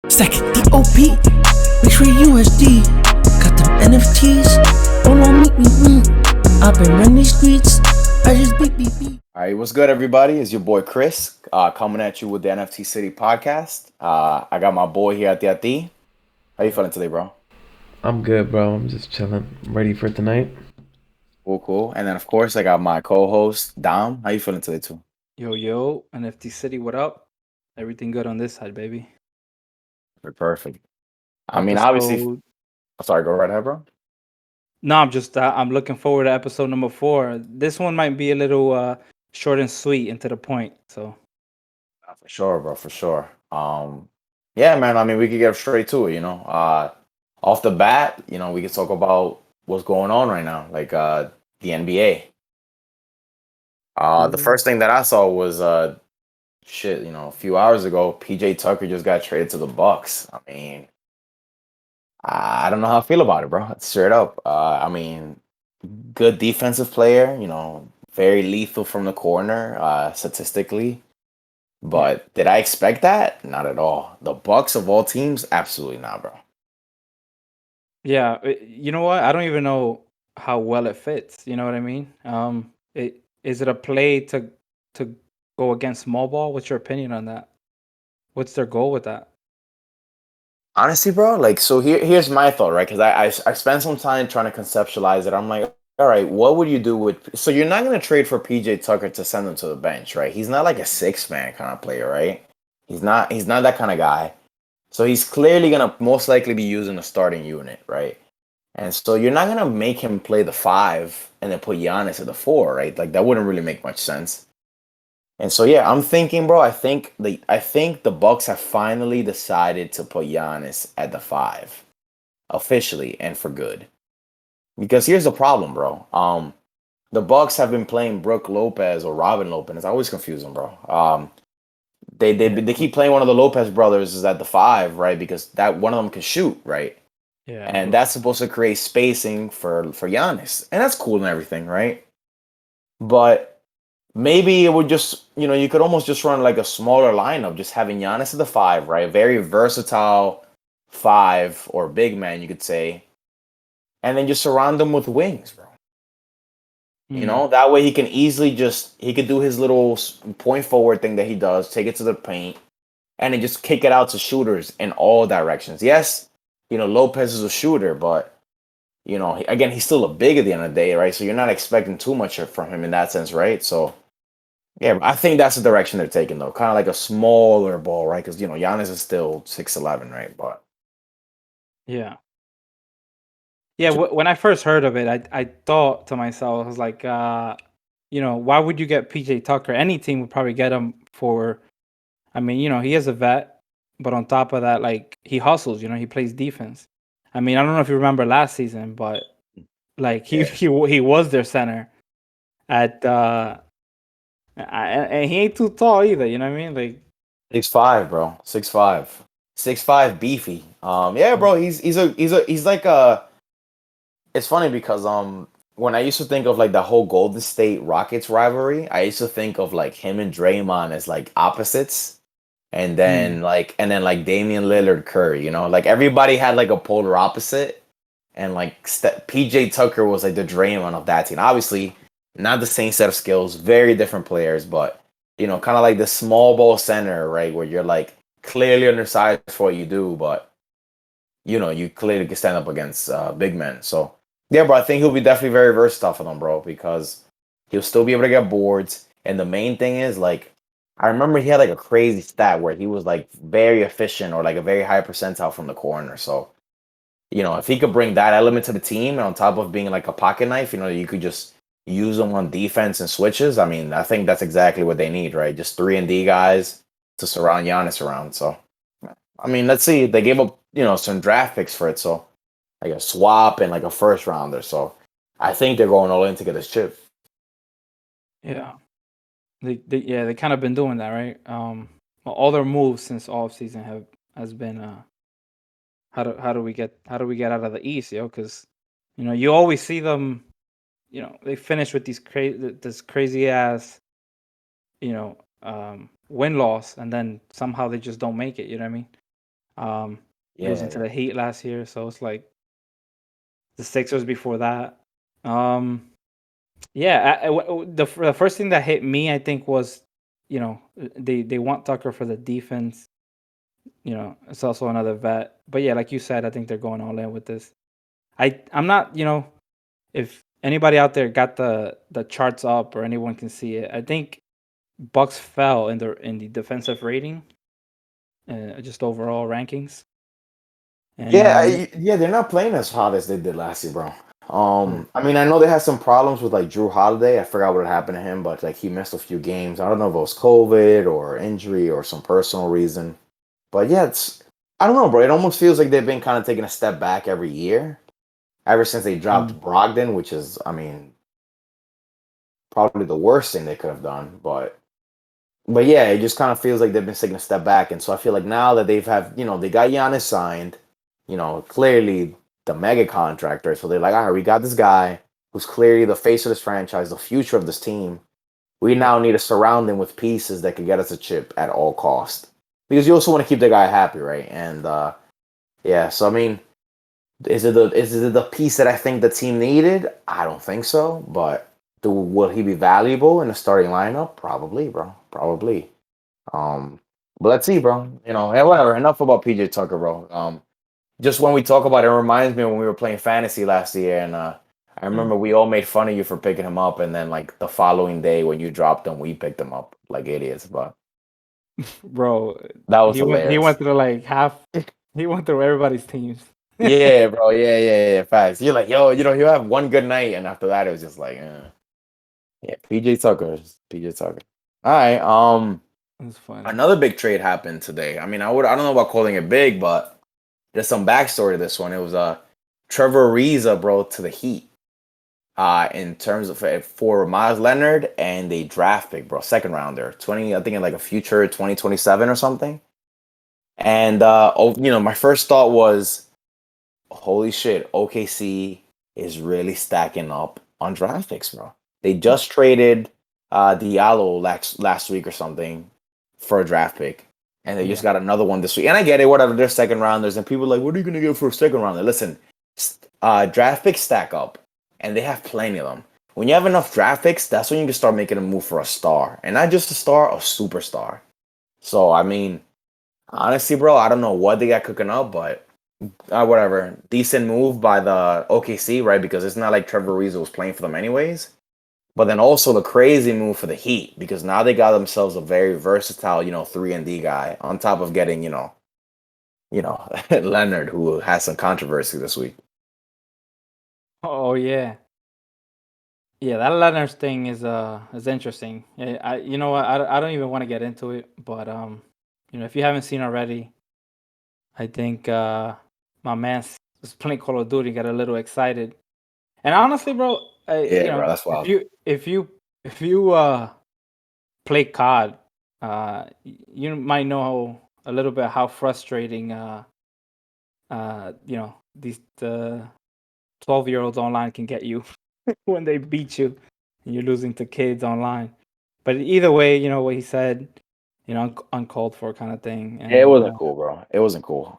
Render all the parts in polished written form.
Stack it, DOP, make sure USD. Got them NFTs, all on me. I've been running these streets, I just beep. All right, what's good, everybody? It's your boy Chris coming at you with the NFT City podcast. I got my boy here at the Ati. How you feeling today, bro? I'm good, bro. I'm just chilling, ready for tonight. Cool, cool. And then, of course, I got my co-host Dom. How you feeling today, too? Yo, NFT City, what up? Everything good on this side, baby. Perfect. I mean, obviously, Episode. sorry, go right ahead, bro. No, I'm looking forward to episode number 4. This one might be a little short and sweet and to the point. So For sure, bro, for sure. Yeah, man. I mean, we could get straight to it. Off the bat, we could talk about what's going on right now, like the NBA. The first thing that I saw was a few hours ago, PJ Tucker just got traded to the Bucks. I mean, I don't know how I feel about it, bro. Straight up. I mean, good defensive player, very lethal from the corner, statistically. yeah, But did I expect that? Not at all. The Bucks of all teams, absolutely not, bro. yeah. You know what? I don't even know how well it fits. You know what I mean? Is it a play to go against small ball? What's your opinion on that? What's their goal with that? Honestly, bro, like so here's my thought, right? Because I spent some time trying to conceptualize it. I'm like, all right, what would you do with so you're not gonna trade for PJ Tucker to send him to the bench, right? He's not like a six man kind of player, right? He's not that kind of guy. So he's clearly gonna most likely be using a starting unit, right? And so you're not gonna make him play the five and then put Giannis at the four, right? Like that wouldn't really make much sense. And so yeah, I'm thinking, bro. I think the Bucks have finally decided to put Giannis at the five officially and for good. Because here's the problem, bro. The Bucks have been playing Brooke Lopez or Robin Lopez. I always confuse them, bro. They keep playing one of the Lopez brothers is at the five, right? Because that one of them can shoot, right? Yeah, And that's supposed to create spacing for Giannis, and that's cool and everything, right? But maybe it would just, you could almost just run like a smaller lineup, just having Giannis at the five, right? Very versatile five or big man, you could say, and then just surround them with wings, bro. Hmm. That way he could do his little point forward thing that he does, take it to the paint, and then just kick it out to shooters in all directions. Yes, Lopez is a shooter, but again, he's still a big at the end of the day, right? So you're not expecting too much from him in that sense, right? So yeah, I think that's the direction they're taking though. Kind of like a smaller ball, right? Because Giannis is still 6'11", right? But Yeah. Yeah, when I first heard of it, I thought to myself, I was like, why would you get PJ Tucker? Any team would probably get him for. I mean, he is a vet, but on top of that, like he hustles. He plays defense. I mean, I don't know if you remember last season, but like he yeah, he was their center at, and he ain't too tall either. You know what I mean? Like, 6'5", bro, 6'5", 6'5", beefy. Yeah, mm, bro, he's like a. It's funny because when I used to think of like the whole Golden State Rockets rivalry, I used to think of like him and Draymond as like opposites, and mm, then like Damian Lillard, Curry. Like everybody had like a polar opposite, and like PJ Tucker was like the Draymond of that team. Obviously, not the same set of skills, very different players, but kind of like the small ball center, right, where you're like clearly undersized for what you do, but you clearly can stand up against big men. So yeah, bro, I think he'll be definitely very versatile for them, bro, because he'll still be able to get boards. And the main thing is like I remember he had like a crazy stat where he was like very efficient or like a very high percentile from the corner. So if he could bring that element to the team and on top of being like a pocket knife, you could just use them on defense and switches. I mean, I think that's exactly what they need, right? Just 3-and-D guys to surround Giannis around. So, I mean, let's see. They gave up, some draft picks for it. So, like a swap and like a first rounder. So, I think they're going all in to get this chip. yeah, they kind of been doing that, right? All their moves since off season has been how do we get out of the East, yo? Because you always see them. They finish with this crazy ass win loss, and then somehow they just don't make it. You know what I mean? Losing to Yeah. the Heat last year, so it's like the Sixers before that. Um, yeah, the first thing that hit me, I think, was they want Tucker for the defense. It's also another vet, but yeah, like you said, I think they're going all in with this. I'm not, if anybody out there got the charts up or anyone can see it, I think Bucks fell in the defensive rating, just overall rankings, and Yeah, yeah, they're not playing as hot as they did last year, bro. Ooh. I mean, I know they had some problems with like Drew Holiday. I forgot what happened to him, but like he missed a few games. I don't know if it was COVID or injury or some personal reason. But yeah, it's I don't know, bro. It almost feels like they've been kind of taking a step back every year, ever since they Mm. dropped Brogdon, which is, I mean, probably the worst thing they could have done. But yeah, it just kind of feels like they've been taking a step back, and so I feel like now that they got Giannis signed, clearly the mega contractor. So they're like, all right, we got this guy who's clearly the face of this franchise, the future of this team. We Yeah. now need to surround him with pieces that can get us a chip at all cost, because you also want to keep the guy happy, right? And yeah, so I mean, is it the piece that I think the team needed? I don't think so, but will he be valuable in the starting lineup? Probably, bro. Probably. Um, but let's see, bro. Hey, whatever. Enough about PJ Tucker, bro. Just when we talk about it, it reminds me when we were playing fantasy last year, and I Mm. remember we all made fun of you for picking him up, and then like the following day when you dropped him, we picked him up like idiots. But Bro, that was he went hilarious. through like half. He went through everybody's teams. Yeah, bro. Yeah, yeah, yeah. Facts. You're like, yo, he'll have one good night, and after that, it was just like, yeah, PJ Tucker, PJ Tucker. All right. That's funny. Another big trade happened today. I mean, I don't know about calling it big, but there's some backstory to this one. It was Trevor Ariza, bro, to the Heat. In terms of for Miles Leonard and a draft pick, bro, second rounder, 20, I think in like a future 2027 or something. And my first thought was, holy shit, OKC is really stacking up on draft picks, bro. They just traded Diallo last week or something for a draft pick, and they just Yeah. got another one this week. And I get it, whatever. They're second rounders, and people are like, what are you gonna get for a second rounder? Listen, draft picks stack up, and they have plenty of them. When you have enough draft picks, that's when you can start making a move for a star, and not just a star, a superstar. So I mean, honestly, bro, I don't know what they got cooking up, but whatever. Decent move by the OKC, right? Because it's not like Trevor Ariza was playing for them anyways. But then also the crazy move for the Heat, because now they got themselves a very versatile, 3 and D guy on top of getting, Leonard, who has some controversy this week. Oh yeah. Yeah, that Leonard's thing is interesting. You know what, I don't even want to get into it, but if you haven't seen already, I think my man was playing Call of Duty, got a little excited. And honestly, bro, Yeah, bro, that's if wild. you play COD, you might know a little bit how frustrating these the 12-year-olds online can get you when they beat you and you're losing to kids online. But either way, you know what he said, uncalled for kind of thing. Yeah, it And wasn't cool, bro. It wasn't cool.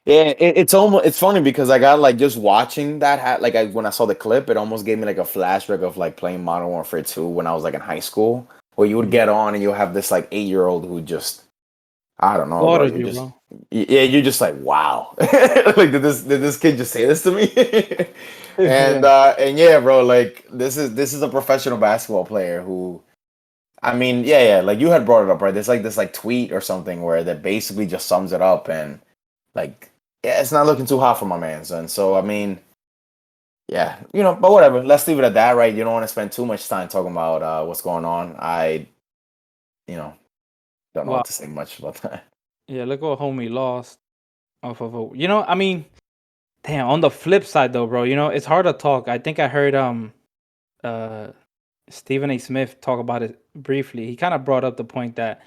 Yeah, it's funny because I got like just watching that like when I saw the clip, it almost gave me like a flashback of like playing Modern Warfare 2 when I was like in high school, where you would yeah, get on and you'll have this like 8-year-old who just I don't know, bro. slaughtered you, bro. Yeah, you're just like, wow. Like, did this kid just say this to me? Yeah. And yeah, bro, like this is a professional basketball player who, I mean, yeah, like you had brought it up, right? There's like this like tweet or something where that basically just sums it up, and like, yeah, it's not looking too hot for my man, son. So I mean, yeah, but whatever. Let's leave it at that, right? You don't want to spend too much time talking about what's going on. I, you know, don't know Well, what to say much about that. yeah, look what homie lost off of a. I mean, damn. On the flip side, though, bro, it's hard to talk. I think I heard uh Stephen A. Smith talk about it briefly. He kind of brought up the point that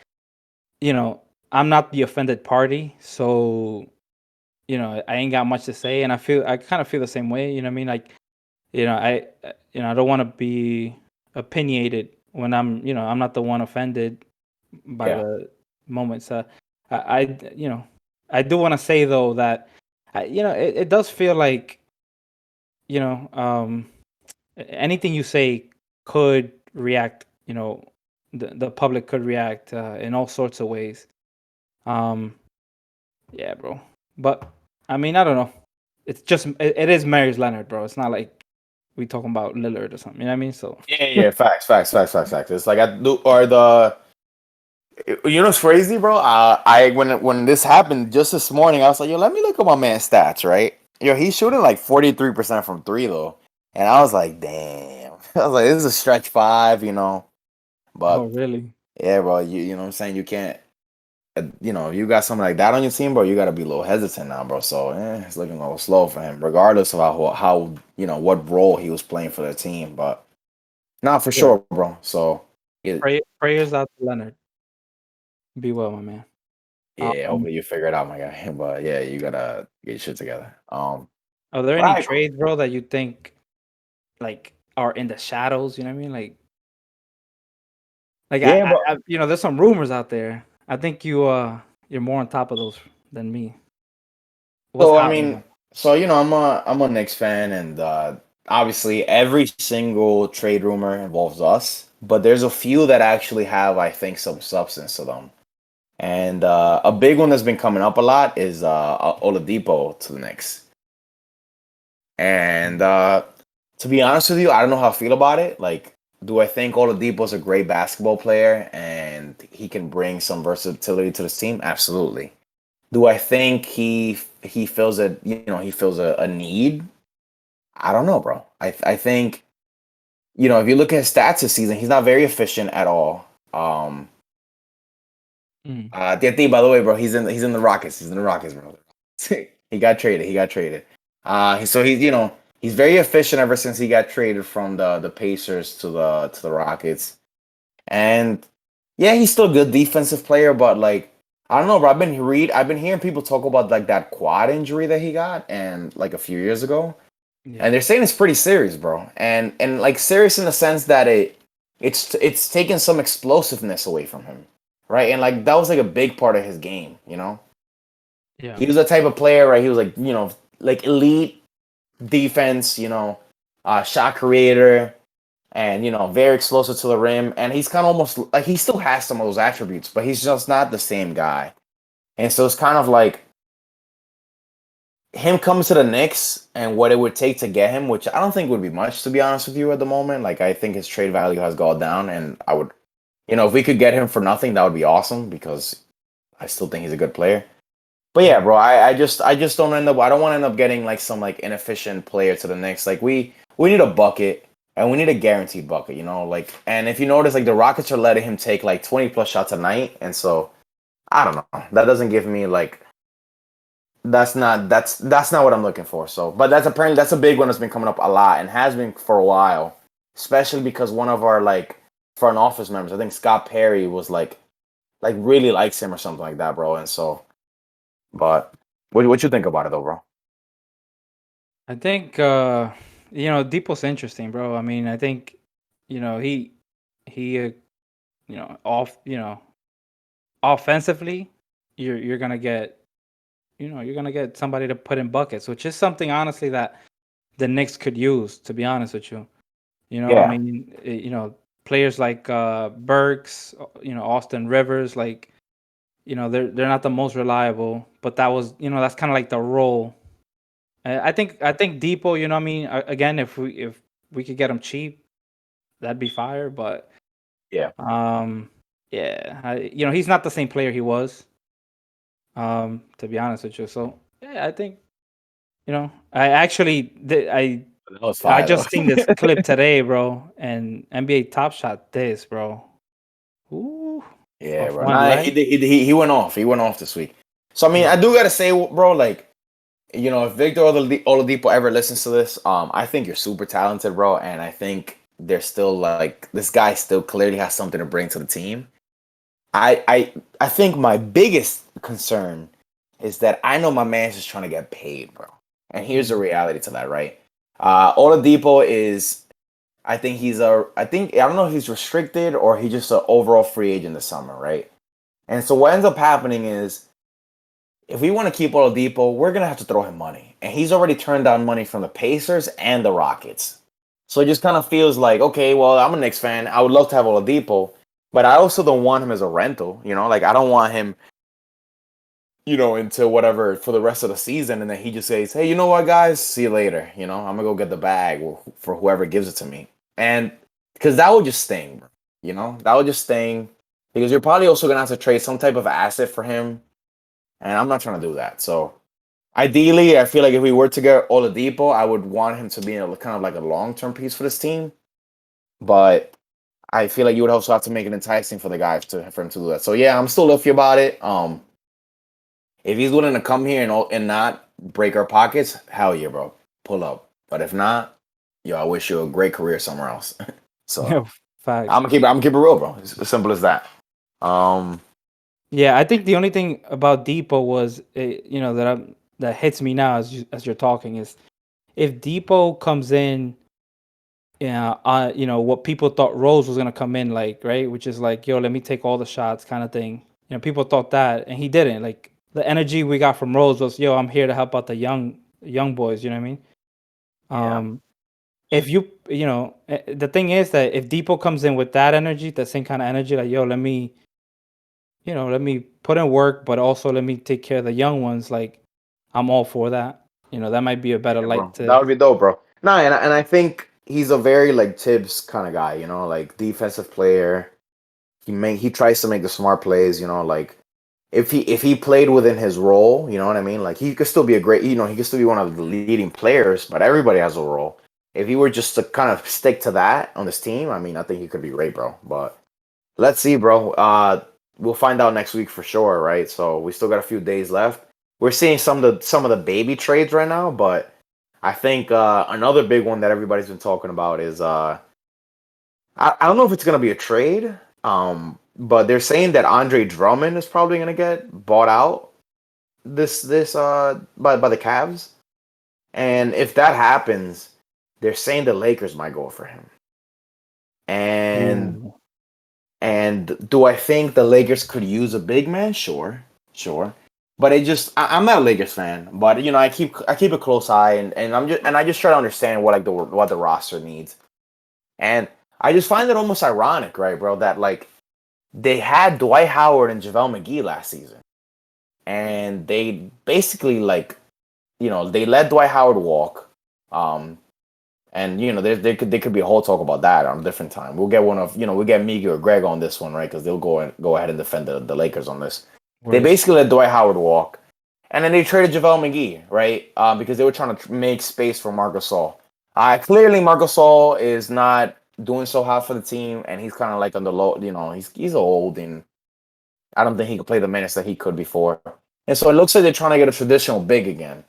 you know I'm not the offended party, so I ain't got much to say, and I kind of feel the same way. You know what I mean? Like, I don't want to be opinionated when I'm not the one offended by Yeah. the moments. I I do want to say though that it does feel like you know anything you say could react. The public could react in all sorts of ways. Um, yeah, bro. But I mean, I don't know. It's just it is Marius Leonard, bro. It's not like we talking about Lillard or something. You know what I mean? So Yeah. Facts. It's like I do, or the. You know what's crazy, bro? I when this happened just this morning, I was like, yo, let me look at my man's stats, right? Yo, he's shooting like 43% from three though, and I was like, damn. I was like, this is a stretch five, oh But really? yeah, bro, you know what I'm saying? You can't, if you got something like that on your team, bro, you got to be a little hesitant now, bro. So it's looking a little slow for him, regardless of how what role he was playing for the team. But not for Yeah. sure, bro. So yeah, Prayers out to Leonard. Be well, my man. yeah, Um, hopefully you figure it out, my guy. But yeah, you gotta get your shit together. are there But any I trades, bro, that you think like are in the shadows? You know what I mean? Like yeah, bro. there's some rumors out there. I think you're more on top of those than me. What's So I hot right mean, now? I'm a Knicks fan, and obviously every single trade rumor involves us. But there's a few that actually have, I think, some substance to them. And a big one that's been coming up a lot is Oladipo to the Knicks. And to be honest with you, I don't know how I feel about it. Like, do I think Oladipo's a great basketball player and he can bring some versatility to the team? Absolutely. Do I think he feels a need? I don't know, bro. I think if you look at his stats this season, he's not very efficient at all. Mm. By the way, bro, he's in the Rockets. He's in the Rockets, bro. He got traded. He got traded. So he's very efficient ever since he got traded from the Pacers to the Rockets. And yeah, he's still a good defensive player, but like I don't know, bro. I've been hearing people talk about like that quad injury that he got and like a few years ago. Yeah. And they're saying it's pretty serious, bro. And like serious in the sense that it's taken some explosiveness away from him. Right? And like that was like a big part of his game. Yeah. He was the type of player, right? He was like, like elite defense, shot creator, and very explosive to the rim. And he's kind of almost like he still has some of those attributes, but he's just not the same guy. And so it's kind of like him coming to the Knicks and what it would take to get him, which I don't think would be much, to be honest with you, at the moment. Like I think his trade value has gone down, and I would, if we could get him for nothing, that would be awesome because I still think he's a good player. But yeah, bro, I just don't end up. I don't want to end up getting like some like inefficient player to the Knicks. Like we need a bucket and we need a guaranteed bucket. Like and if you notice, like the Rockets are letting him take like 20 plus shots a night, and so I don't know. That doesn't give me like that's not what I'm looking for. So, but that's a big one that's been coming up a lot and has been for a while, especially because one of our like front office members, I think Scott Perry, was like really likes him or something like that, bro. And so, but what you think about it though, bro? I think Depo's interesting, bro. I mean, I think he offensively, you're gonna get somebody to put in buckets, which is something honestly that the Knicks could use. To be honest with you, I Yeah, mean, players like Burks, Austin Rivers, like they're not the most reliable, but that's kind of like the role. I think Depot, you know what I mean. Again, if we could get him cheap, that'd be fire. But yeah. um, yeah, he's not the same player he was. To be honest with you, so yeah, I think I actually did. That was I fire though. just seen this clip today, bro, and NBA Top Shot this, bro. Ooh, Yeah, off bro. one Nah, leg. he went off. He went off this week. So I mean, I Yeah, do gotta say, bro, like if Victor Oladipo ever listens to this, I think you're super talented, bro, and I think there's still like this guy still clearly has something to bring to the team. I think my biggest concern is that I know my man's just trying to get paid, bro. And here's the mhm, reality to that, right? Oladipo is I don't know if he's restricted or he's just an overall free agent this summer, right? And so what ends up happening is if we want to keep Oladipo, we're gonna have to throw him money, and he's already turned down money from the Pacers and the Rockets. So it just kind of feels like, okay, well, I'm a Knicks fan. I would love to have Oladipo, but I also don't want him as a rental. Like I don't want him, into whatever for the rest of the season, and then he just says, "Hey, you know what, guys? See you later." I'm gonna go get the bag for whoever gives it to me, and because that would just sting, bro. That would just sting because you're probably also gonna have to trade some type of asset for him, and I'm not trying to do that. So ideally, I feel like if we were to get Oladipo, I would want him to be kind of like a long term piece for this team, but I feel like you would also have to make it enticing for the guys for him to do that. So yeah, I'm still iffy about it. If he's willing to come here and not break our pockets, hell yeah, bro, pull up. But if not, yo, I wish you a great career somewhere else. So Yeah, facts. I'm gonna keep it real, bro. It's as simple as that. Yeah, I think the only thing about Depot was, that hits me now as you're talking is if Depot comes in, yeah, what people thought Rose was gonna come in like, right, which is like, yo, let me take all the shots, kind of thing. People thought that, and he didn't. Like the energy we got from Rose was, yo, I'm here to help out the young boys. You know what I mean? Yeah, If the thing is that if Depot comes in with that energy, the same kind of energy, like, yo, let me put in work, but also let me take care of the young ones. Like, I'm all for that. That might be a better yeah, bro. light That to. would be dope, bro. No, and I think he's a very like Tibbs kind of guy. Like defensive player. He tries to make the smart plays. Like if he played within his role, you know what I mean? Like he could still be a great, he could still be one of the leading players, but everybody has a role. If he were just to kind of stick to that on this team, I mean, I think he could be great, bro. But let's see, bro. We'll find out next week for sure, right? So we still got a few days left. We're seeing some of the baby trades right now, but I think another big one that everybody's been talking about is I don't know if it's gonna be a trade, but they're saying that Andre Drummond is probably gonna get bought out this by the Cavs, and if that happens, they're saying the Lakers might go for him. And Ooh. and do I think the Lakers could use a big man? Sure, sure. But I'm not a Lakers fan, but I keep a close eye, and I just try to understand what the roster needs. And I just find it almost ironic, right, bro, that like they had Dwight Howard and JaVale McGee last season. And they basically they let Dwight Howard walk. And there could be a whole talk about that on a different time. We'll get we'll get Miggy or Greg on this one, right? Because they'll go ahead and defend the Lakers on this. They Word. basically let Dwight Howard walk. And then they traded JaVale McGee, right? Because they were trying to make space for Marc Gasol. Clearly Marc Gasol is not doing so hot for the team, and he's kind of like on the low. He's old, and I don't think he could play the minutes that he could before. And so it looks like they're trying to get a traditional big again.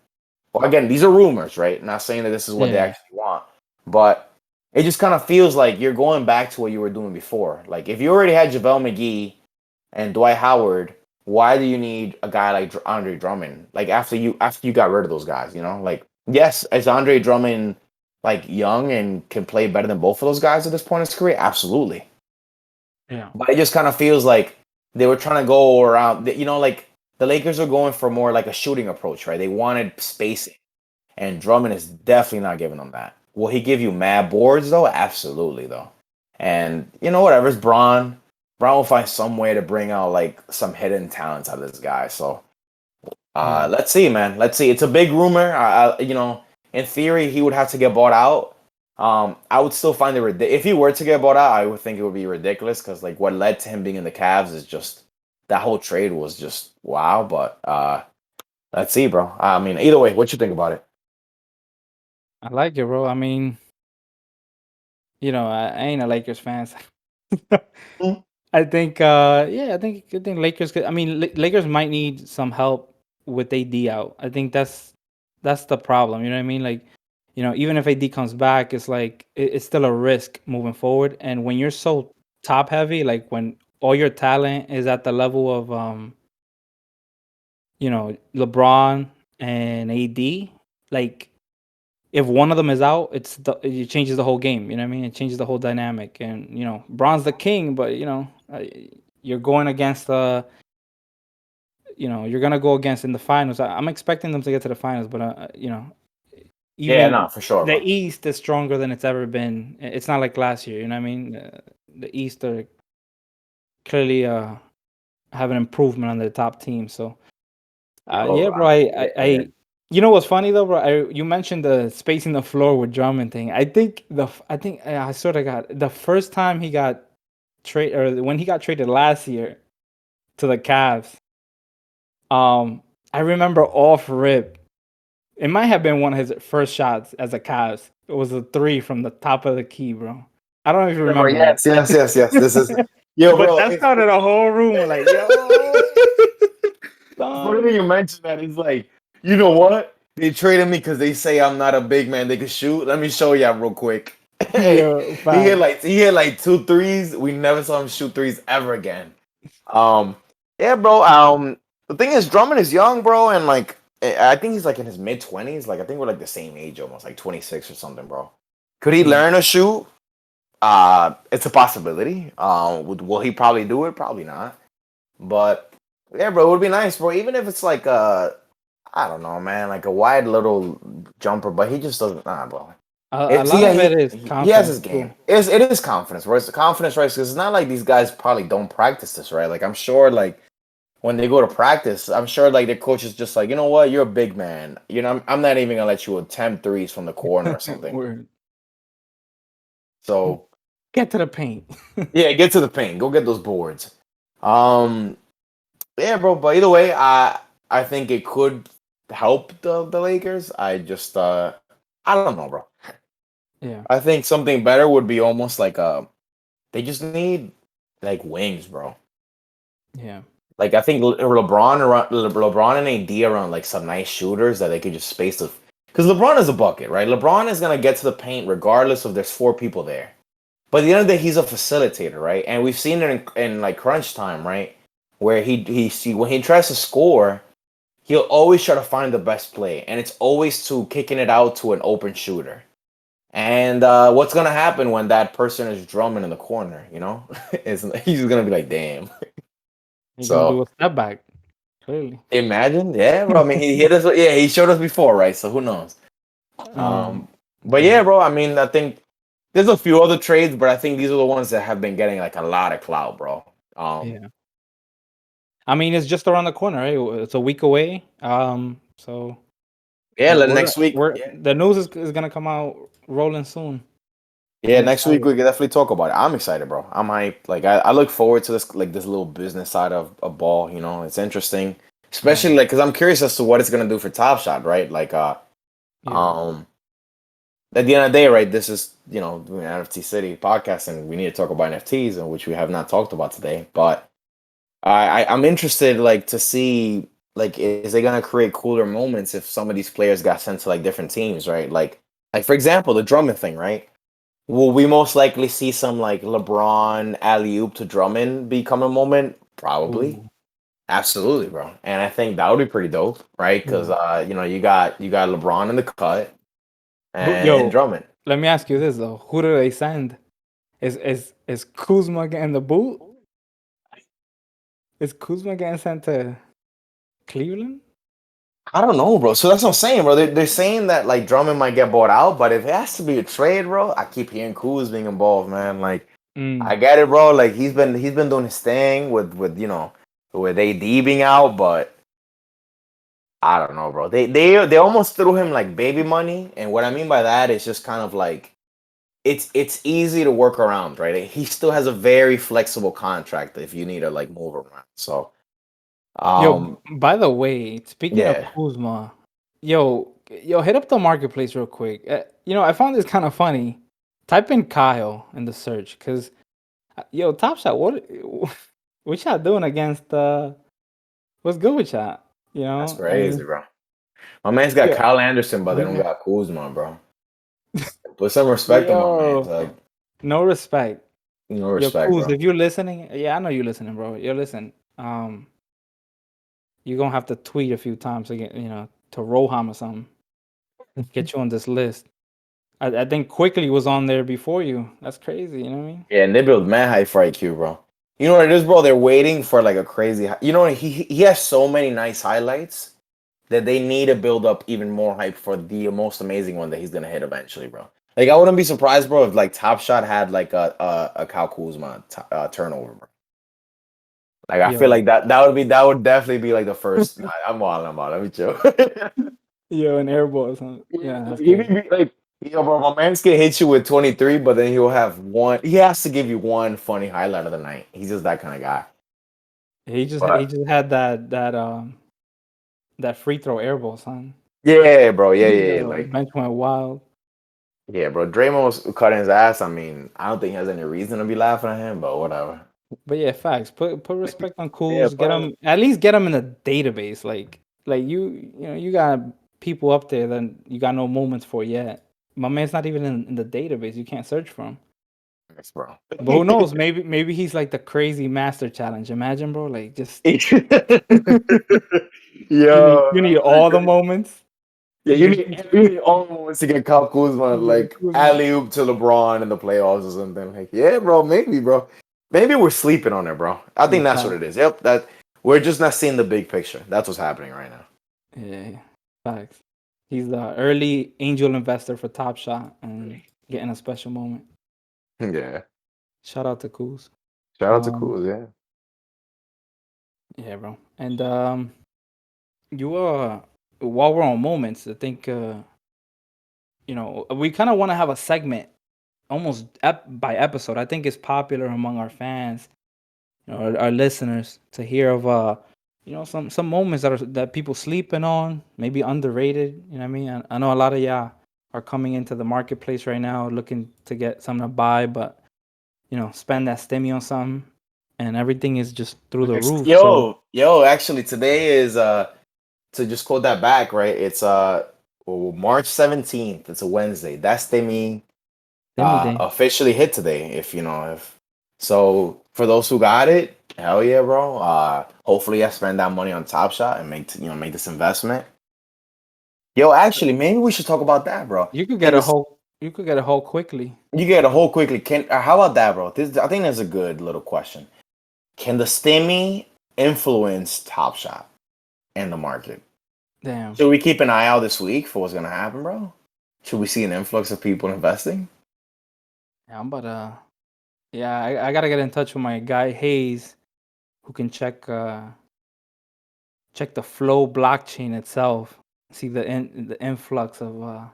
Well, again, these are rumors, right? Not saying that this is what they Yeah. actually want, but it just kind of feels like you're going back to what you were doing before. Like if you already had JaVale McGee and Dwight Howard, why do you need a guy like Andre Drummond? Like after you got rid of those guys, like yes, is Andre Drummond like young and can play better than both of those guys at this point in his career? Absolutely. Yeah. But it just kind of feels like they were trying to go around, like the Lakers are going for more like a shooting approach, right? They wanted spacing, and Drummond is definitely not giving them that. Will he give you mad boards though? Absolutely though. And whatever, it's Braun. Braun will find some way to bring out like some hidden talents out of this guy. So Yeah. let's see, man. Let's see. It's a big rumor. In theory, he would have to get bought out. I would still find it if he were to get bought out, I would think it would be ridiculous because like what led to him being in the Cavs is just that whole trade was just wow. But let's see, bro. I mean, either way, what you think about it? I like it, bro. I mean, I ain't a Lakers fan. Mm. I think, I think Lakers could. I mean, Lakers might need some help with AD out. I think that's the problem. You know what I mean? Like, even if AD comes back, it's like it's still a risk moving forward. And when you're so top heavy, like when all your talent is at the level of LeBron and AD, like if one of them is out, it changes the whole game. You know what I mean? It changes the whole dynamic. And Braun's the king, but you're going against you're gonna go against in the finals. I'm expecting them to get to the finals, but Yeah, even no, for sure, the bro. East is stronger than it's ever been. It's not like last year. You know what I mean? The East are clearly have an improvement on their top team. So yeah, Yo, bro. yeah. You know what's funny though, bro? You mentioned the spacing the floor with Drummond thing. I think I sort of got the first time he got trade or when he got traded last year to the Cavs. I remember off rip. It might have been one of his first shots as a Cavs. It was a three from the top of the key, bro. I don't know if you Bro, remember yes, yes, yes, yes. This is that. yo, But bro. that started a whole room like, yo, Funny that son. you mentioned that. It's like, you know what? They traded me because they say I'm not a big man. They can shoot. Let me show you real quick. Hey, Yeah, fact. he hit like two threes. We never saw him shoot threes ever again. Um, yeah, bro. The thing is, Drummond is young, bro, and like I think he's like in his mid-20s. Like I think we're like the same age, almost like 26 or something, bro. Could he Yeah. learn to shoot? It's a possibility. Will he probably do it? Probably not. But yeah, bro, it would be nice, bro. Even if it's like I don't know, man, like a wide little jumper, but he just doesn't. Nah, bro. A It's lot yeah, of it is he has his confidence game. too. It is confidence, bro. It's the confidence, right? Because it's not like these guys probably don't practice this, right? Like I'm sure, like when they go to practice, I'm sure like their coach is just like, you know what, you're a big man. You know, I'm not even gonna let you attempt threes from the corner or something. Word. So Get to the paint. yeah, get to the paint. Go get those boards. Um, yeah, bro. But either way, I think it could help the Lakers. I don't know, bro. Yeah. I think something better would be almost like they just need like wings, bro. Yeah. Like I think LeBron and AD around like some nice shooters that they could just space the. Because LeBron is a bucket, right? LeBron is gonna get to the paint regardless if there's four people there. But at the end of the day, he's a facilitator, right? And we've seen it in like crunch time, right? Where when he tries to score, he'll always try to find the best play, and it's always to kicking it out to an open shooter. And what's gonna happen when that person is drumming in the corner? You know, is he's gonna be like, "Damn." You're gonna do So a step back, clearly. imagine, yeah, bro. I mean, he hit us. Yeah, he showed us before, right? So who knows? Um, But yeah. yeah, bro. I mean, I think there's a few other trades, but I think these are the ones that have been getting like a lot of clout, bro. Yeah. I mean, it's just around the corner, right? It's a week away. So Yeah, next week. we're Yeah, the news is gonna come out rolling soon. yeah, I'm next week excited. we can definitely talk about it. I'm excited, bro. I'm hyped. Like I look forward to this, like this little business side of ball. You know, it's interesting, Yeah. especially like because I'm curious as to what it's gonna do for Top Shot, right? Like Yeah. um, at the end of the day, right? This is doing NFT City podcast, and we need to talk about NFTs, and which we have not talked about today. But I'm interested, like, to see, like, is they gonna create cooler moments if some of these players got sent to like different teams, right? Like for example, the Drummond thing, right? Will we most likely see some like LeBron alley oop to Drummond become a moment? Probably, Ooh. absolutely, bro. And I think that would be pretty dope, right? Because Yeah. you got LeBron in the cut But and yo, Drummond. let me ask you this though: who do they send? Is Kuzma getting the boot? Is Kuzma getting sent to Cleveland? I don't know, bro. So that's what I'm saying, bro. They're saying that like Drummond might get bought out, but if it has to be a trade, bro, I keep hearing Kuz being involved, man. Like I Mm. get it, bro. Like he's been doing his thing with AD being out, but I don't know, bro. They almost threw him like baby money, and what I mean by that is just kind of like it's easy to work around, right? He still has a very flexible contract if you need to like move around. So Yo, um by the way, speaking of yeah. Kuzma, yo, hit up the marketplace real quick. I found this kind of funny. Type in Kyle in the search, cause yo, Top Shot, what y'all doing against what's good with y'all? That's I crazy, mean, bro. My man's got yeah, Kyle Anderson, but they don't got Kuzma, bro. Put some respect on my man's. yo, Like, no respect. no Yo, respect, Kuz, bro. if you're listening, yeah, I know you're listening, bro. Yo, listen, you're gonna have to tweet a few times to get, to Roham or something, get you on this list. I think Quickly was on there before you. That's crazy. You know what I mean? Yeah, and they build mad high for IQ, bro. You know what it is, bro? They're waiting for like a crazy. You know, he has so many nice highlights that they need to build up even more hype for the most amazing one that he's gonna hit eventually, bro. Like I wouldn't be surprised, bro, if like Top Shot had like a Kyle Kuzma turnover, bro. Like I feel Yo, like that would definitely be like the first. Nah, I'm all about. Let me chill. yo, and airballs. Huh? Yeah, Yeah, that's he crazy. be like, yo, bro, my man's can hit you with 23, but then he'll have one. He has to give you one funny highlight of the night. He's just that kind of guy. He But just had that free throw airball, son. yeah, bro, yeah. Yo, Like, bench went wild. yeah, bro. Draymond was cutting his ass. I mean, I don't think he has any reason to be laughing at him, but whatever. But yeah, facts. Put respect on Yeah, Cools. Get but him at least get him in the database. Like you know you got people up there that you got no moments for yet. My man's not even in the database. You can't search for him. thanks, bro. But who knows? Maybe he's like the crazy master challenge. Imagine, bro. Like just Yo, you need that'd be all the crazy. moments. Yeah, You you need all moments to get Kyle Kuzma yeah, like Kuzma. alley oop to LeBron in the playoffs or something. Like, yeah, bro, maybe, bro. Maybe we're sleeping on it, bro. I Yeah, think that's what facts. it is. Yep, that we're just not seeing the big picture. That's what's happening right now. Yeah, facts. He's the early angel investor for Top Shot and getting a special moment. Yeah. Shout out to Kuz. Shout out to Um, Kuz, yeah. yeah, bro. And you while we're on moments, I think you know we kind of want to have a segment almost by episode. I think it's popular among our fans, you know, our listeners to hear of you know, some moments that people sleeping on, maybe underrated. You know what I mean? I know a lot of y'all are coming into the marketplace right now looking to get something to buy, but you know, spend that stimmy on something, and everything is just through the roof. So Yo, actually today is to just quote that back, right? It's March 17th. It's a Wednesday. That's Demi stimmy day. officially hit today. If you know, if so, for those who got it, hell yeah, bro. Hopefully, I spend that money on Top Shot and make this investment. Yo, actually, maybe we should talk about that, bro. You could Can get a this whole. You could get a whole quickly. you get a whole quickly? Can how about that, bro? This I think that's a good little question. Can the stimmy influence Top Shot and the market? Damn. Should we keep an eye out this week for what's gonna happen, bro? Should we see an influx of people investing? Yeah, I'm about to. Yeah, I gotta get in touch with my guy Hayes, who can check the flow blockchain itself, see the influx of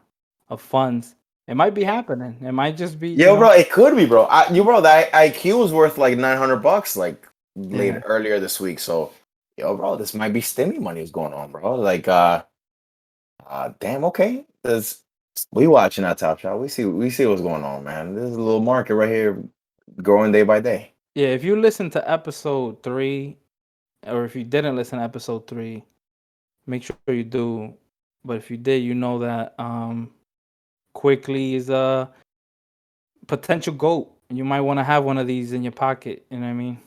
funds. It might be happening. It might just be, you Yo, know. bro, it could be, bro. That IQ was worth like $900 like Yeah. later earlier this week. So, yo, bro, this might be stimmy money is going on, bro. Like, damn, okay. This we watching that Top Shot. We see what's going on, man. There's a little market right here growing day by day. Yeah, if you listen to episode 3, or if you didn't listen to episode 3, make sure you do. But if you did, you know that quickly is a potential goat. You might want to have one of these in your pocket. You know what I mean?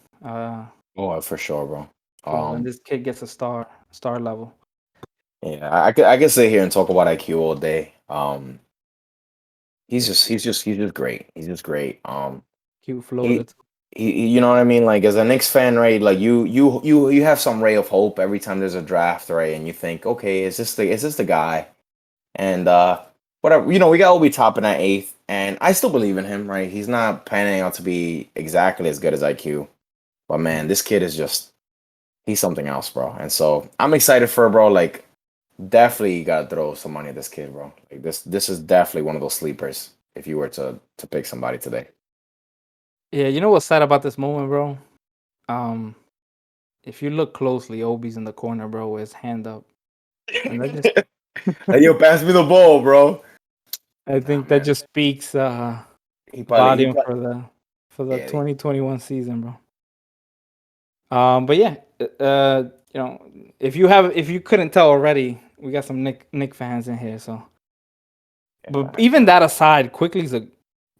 Oh, for sure, bro. For when Um, this kid gets a star level. yeah, I could sit here and talk about IQ all day. He's just great. He's just great. Cute He, floated. you know what I mean? Like as a Knicks fan, right? Like you have some ray of hope every time there's a draft, right? And you think, okay, is this the guy? And whatever, we got Obi Toppin at eighth, and I still believe in him, right? He's not panning out to be exactly as good as IQ, but man, this kid is just he's something else, bro. And so I'm excited for bro. Like definitely gotta throw some money at this kid, bro. Like this is definitely one of those sleepers if you were to pick somebody today. Yeah, you know what's sad about this moment, bro? Um, if you look closely, Obi's in the corner, bro, with his hand up, and that just Hey, yo, pass me the ball, bro. I Nah, think that man. just speaks He volume probably, for the yeah. 2021 season, bro. But yeah, you know, if you couldn't tell already, we got some Nick fans in here. So, but Facts, even bro. that aside, Quickly's a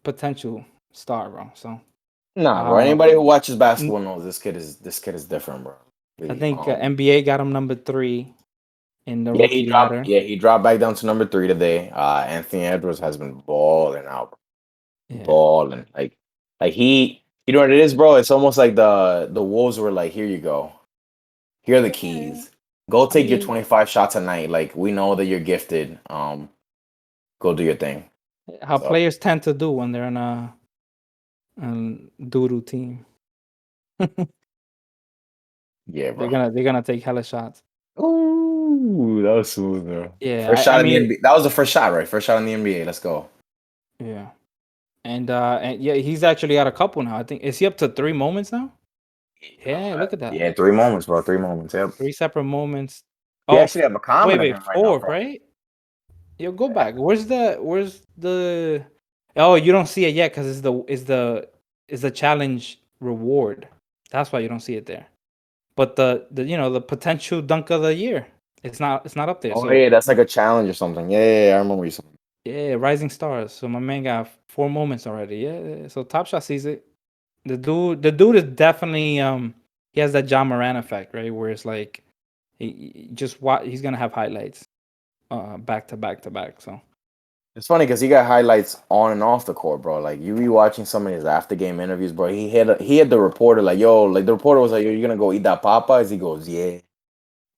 potential star, bro. So, Nah, bro. uh, Anybody who watches n- basketball knows this kid is different, bro. I Really. think NBA got him number 3 in the Yeah, rookie he dropped. ladder. Yeah, he dropped back down to number three today. Anthony Edwards has been balling out, Yeah, balling. Like he You know what it is, bro? It's almost like the Wolves were like, here you go. Here are the keys. Go I take your mean, 25 shots a night. Like we know that you're gifted. Go do your thing. how So players tend to do when they're on a doo-doo team. yeah, They're bro. gonna take hella shots. Ooh, that was smooth, bro. Yeah, First I shot in the mean, NBA. That was the first shot, right? First shot in the NBA. Let's go. yeah, and yeah, he's actually got a couple now. I think is he up to 3 moments now? Yeah, look at that. Yeah, 3 moments, bro. 3 moments. Yep. 3 separate moments. We Oh, actually have a wait, comment of wait, him right now, 4, bro. right? Yo, go back. Where's the? Oh, you don't see it yet because it's the challenge reward. That's why you don't see it there. But the the potential dunk of the year, it's not up there. Oh So yeah, that's like a challenge or something. Yeah, I remember you saying. yeah, rising stars. So my man got 4 moments already. Yeah. So Top Shot sees it. The dude is definitely he has that John Moran effect, right? Where it's like he's gonna have highlights back to back to back. So It's funny because he got highlights on and off the court, bro. Like you be watching some of his after game interviews, bro. He had the reporter like, yo, like the reporter was like, yo, you gonna go eat that Popeyes? He goes, yeah.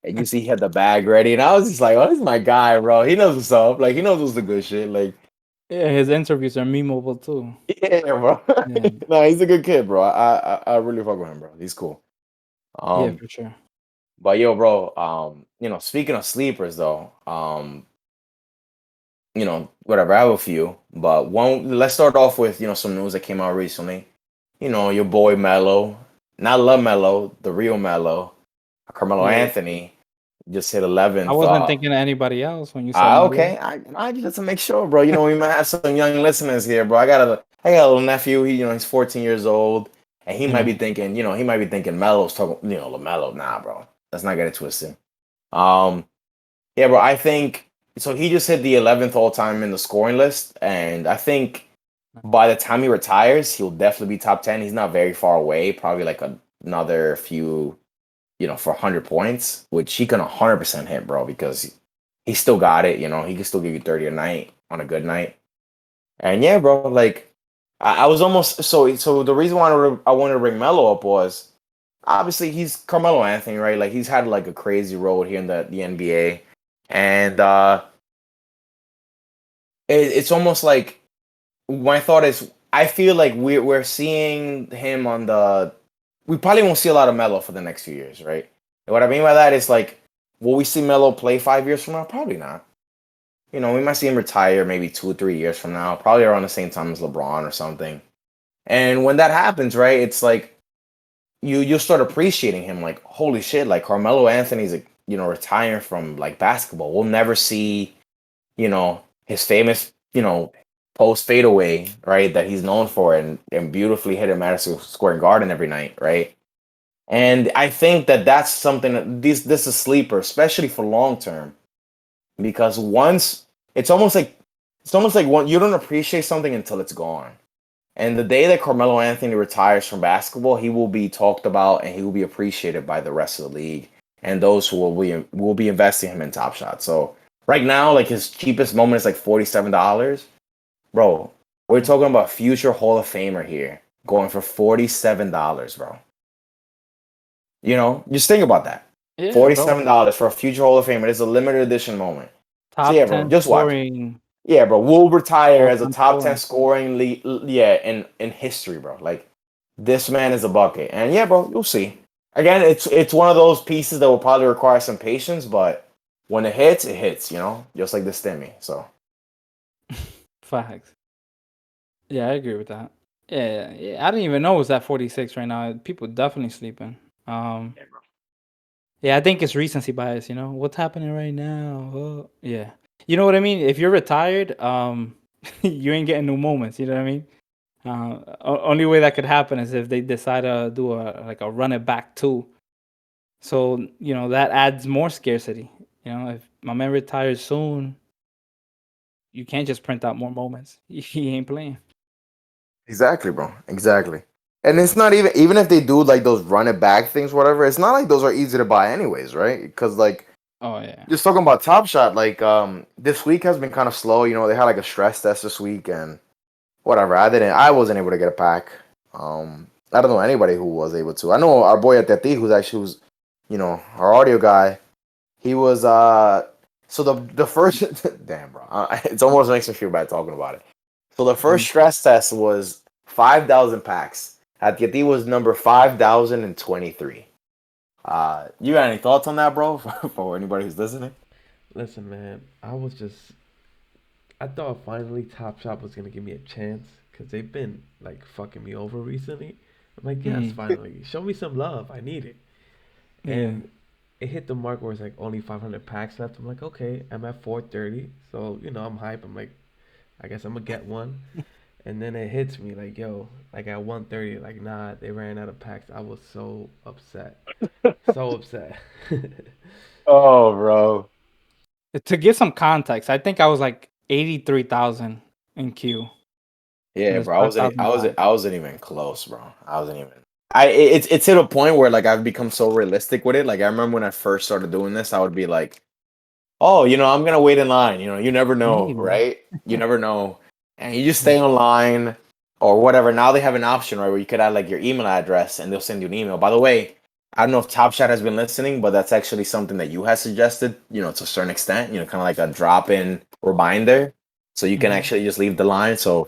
And you see he had the bag ready, and I was just like, oh, this is my guy, bro. He knows what's up. Like he knows what's the good shit. Like yeah, his interviews are memeable too. yeah, bro. Yeah, No, he's a good kid, bro. I really fuck with him, bro. He's cool. yeah, Um, for sure. but yo, bro. Speaking of sleepers, though, whatever. I have a few, but one. Let's start off with some news that came out recently. Your boy Melo, not Love Melo, the real Melo, Carmelo Yeah, Anthony, just hit I 11th. wasn't thinking of anybody else when you said Melo. Okay. I just to make sure, bro. We might have some young listeners here, bro. I got a little nephew. He's 14 years old, and he might Yeah, be thinking, Melo's talking, LaMelo. Nah, bro. Let's not get it twisted. Um, yeah, bro. I think so. He just hit the 11th all time in the scoring list, and I think by the time he retires, he'll definitely be top 10. He's not very far away. Probably like another few, for 100 points, which he can 100% hit, bro, because he still got it. He can still give you 30 a night on a good night. And yeah, bro, like I was almost so the reason why I wanted to bring Melo up was obviously he's Carmelo Anthony, right? Like he's had like a crazy road here in the NBA, and it's almost like my thought is I feel like we're seeing him on the we probably won't see a lot of Melo for the next few years, right? And what I mean by that is like, will we see Melo play 5 years from now? Probably not. We might see him retire maybe 2 or 3 years from now, probably around the same time as LeBron or something. And when that happens, right, it's like you'll start appreciating him. Like, holy shit, like Carmelo Anthony's like, retiring from like basketball. We'll never see, his famous, post fadeaway, right, that he's known for and beautifully hit at Madison Square Garden every night, right? And I think that that's something that this is a sleeper, especially for long term, because once it's almost like one you don't appreciate something until it's gone. And the day that Carmelo Anthony retires from basketball, he will be talked about and he will be appreciated by the rest of the league and those who will be investing him in Top Shot. So right now, like his cheapest moment is like $47, bro. We're talking about future Hall of Famer here, going for $47, bro. Just think about that. yeah, bro. $47 for a future Hall of Famer. It's a limited edition moment. So Top yeah, bro, 10 just watch. scoring Yeah, bro, will retire all as a time top 10 scoring. scoring league. Yeah, in history, bro. Like this man is a bucket, and yeah, bro, you'll see. Again, it's one of those pieces that will probably require some patience, but when it hits, it hits. Just like the stimmy. So Facts. Yeah, I agree with that. Yeah. I didn't even know it was at 46 right now. People definitely sleeping. Um, yeah, I think it's recency bias. What's happening right now? Oh, yeah, you know what I mean. If you're retired, you ain't getting new moments. You know what I mean. Only way that could happen is if they decide to do a run it back too. So that adds more scarcity. If my man retires soon, you can't just print out more moments. He ain't playing. exactly, bro, exactly. And it's not even if they do like those run it back things, whatever. It's not like those are easy to buy, anyways, right? Because like Oh yeah. just talking about Top Shot, like this week has been kind of slow. They had like a stress test this week and whatever. I wasn't able to get a pack. I don't know anybody who was able to. I know our boy at Teti, who's our audio guy. He was so the first damn bro, it's almost makes me feel bad talking about it. So the first stress test was 5,000 packs. At Teti was number 5,023. You got any thoughts on that, bro? For anybody who's listening. Listen, man, I thought finally Top Shop was gonna give me a chance because they've been like fucking me over recently. I'm like, yes, Mm. finally, show me some love. I need it. Yeah. And it hit the mark where it's like only 500 packs left. I'm like, okay, I'm at 430, so I'm hype. I'm like, I guess I'm gonna get one. And then it hits me like, yo, like at 130, like, nah, they ran out of packs. I was so upset, so upset. Oh, bro. To give some context, I think I was like 83,000 in queue, and Yeah, there's bro. I wasn't. 5,000 back. I wasn't even close, bro. I wasn't even. It's to the point where like I've become so realistic with it. Like I remember when I first started doing this, I would be like, "Oh, I'm gonna wait in line." You never know, Maybe. right? You never know, and you just stay online or whatever. Now they have an option, right, where you could add like your email address, and they'll send you an email. By the way, I don't know if Top Shot has been listening, but that's actually something that you had suggested. To a certain extent. Kind of like a drop-in reminder, so you can Mhm. actually just leave the line. So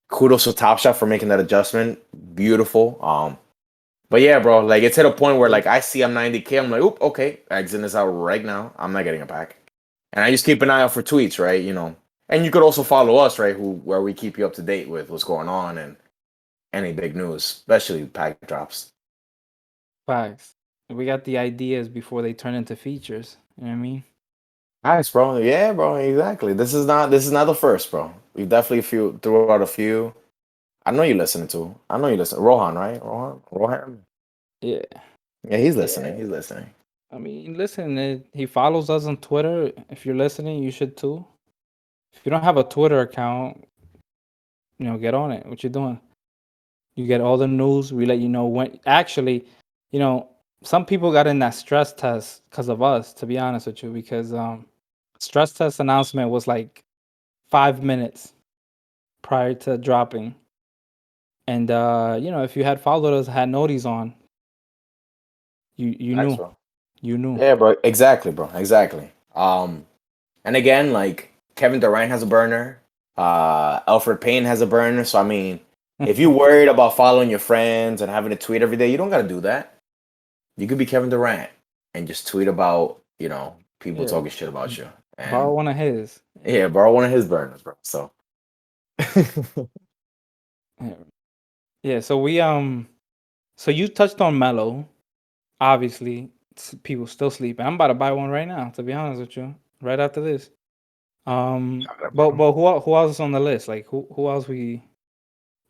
kudos to Top Shot for making that adjustment. Beautiful. But yeah, bro, like it's at a point where like I see I'm 90K, I'm like, oop, okay, exiting this out right now. I'm not getting a pack. And I just keep an eye out for tweets, right? And you could also follow us, right? Where we keep you up to date with what's going on and any big news, especially pack drops. Facts. We got the ideas before they turn into features. You know what I mean? Nice, bro. Yeah, bro, exactly. This is not the first, bro. We definitely threw out a few. I know you listening to. I know you listen. Rohan, right? Rohan. Yeah. Yeah, he's listening. Yeah. He's listening. I mean, listen, he follows us on Twitter. If you're listening, you should too. If you don't have a Twitter account, get on it. What you doing? You get all the news. We let you know when. Actually, you know, some people got in that stress test because of us. To be honest with you, because stress test announcement was like 5 minutes prior to dropping, and if you had followed us, had noties on, you Nice, knew, bro. you knew. Yeah, bro. Exactly, bro. Exactly. And again, like Kevin Durant has a burner. Alfred Payne has a burner. So I mean, if you're worried about following your friends and having to tweet every day, you don't gotta do that. You could be Kevin Durant and just tweet about, people Yeah, talking shit about you. borrow And one of his. yeah, borrow one of his burners, bro. So Yeah. Yeah, so so you touched on Mellow. Obviously, people still sleeping. I'm about to buy one right now. To be honest with you, right after this. But who else is on the list? Like who else we?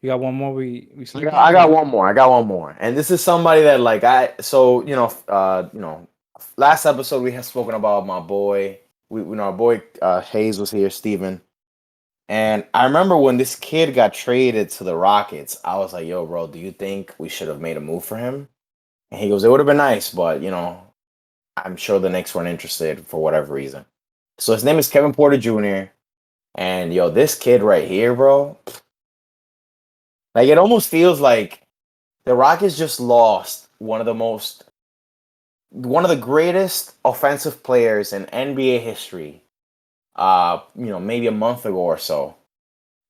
You got one more we I sleep got, on? I got one more. I got one more. And this is somebody that like last episode we had spoken about my boy. Our boy Hayes was here, Steven. And I remember when this kid got traded to the Rockets, I was like, yo, bro, do you think we should have made a move for him? And he goes, it would have been nice, but I'm sure the Knicks weren't interested for whatever reason. So his name is Kevin Porter Jr. And yo, this kid right here, bro, like it almost feels like the Rockets just lost one of the greatest offensive players in NBA history. Maybe a month ago or so,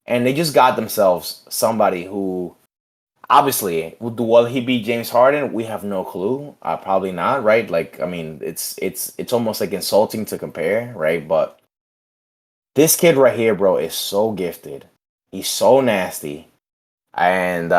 and they just got themselves somebody who, obviously, will he be James Harden? We have no clue. Probably not, right? Like, I mean, it's almost like insulting to compare, right? But this kid right here, bro, is so gifted. He's so nasty, and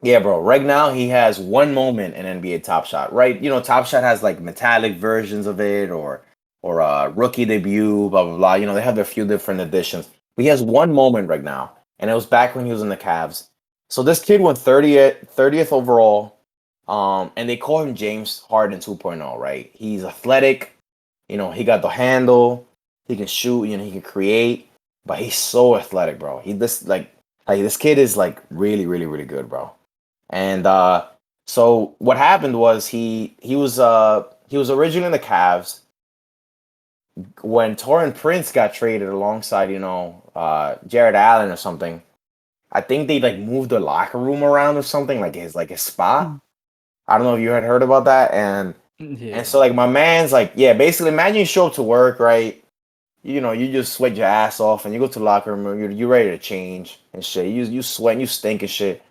yeah, bro. Right now, he has one moment in NBA Top Shot. Right, Top Shot has like metallic versions of it, or rookie debut, blah blah blah. They have their few different editions. But he has one moment right now, and it was back when he was in the Cavs. So this kid went 30th overall, and they call him James Harden 2.0. Right, he's athletic. He got the handle. He can shoot. He can create. But he's so athletic, bro. Like this kid is like really, really, really good, bro. And so what happened was he was originally in the Cavs when Torrin Prince got traded alongside Jared Allen or something. I think they like moved the locker room around or something, like his spot. I don't know if you had heard about that. And so Yeah. like my man's like, yeah, basically imagine you show up to work, right? You know, you just sweat your ass off and you go to the locker room, you're ready to change and shit. You sweat and you stink and shit.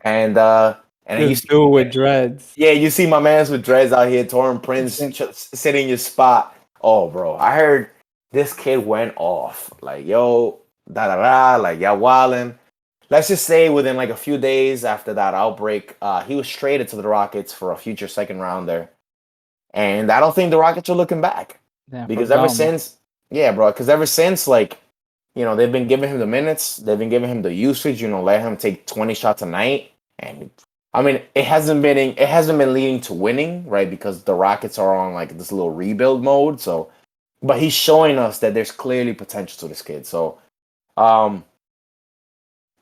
And then you This see, dude with dreads. yeah, you see my man's with dreads out here, Torin Prince Listen, sitting in your spot. Oh, bro, I heard this kid went off. Like, yo, da da da, like, y'all wildin'. Let's just say within like a few days after that outbreak, he was traded to the Rockets for a future second rounder. And I don't think the Rockets are looking back. damn, for Because ever gum. since, yeah, bro, because ever since, like, you know, they've been giving him the minutes, they've been giving him the usage, you know, let him take 20 shots a night. And I mean, it hasn't been leading to winning, right? Because the Rockets are on like this little rebuild mode. So, but he's showing us that there's clearly potential to this kid. So, um,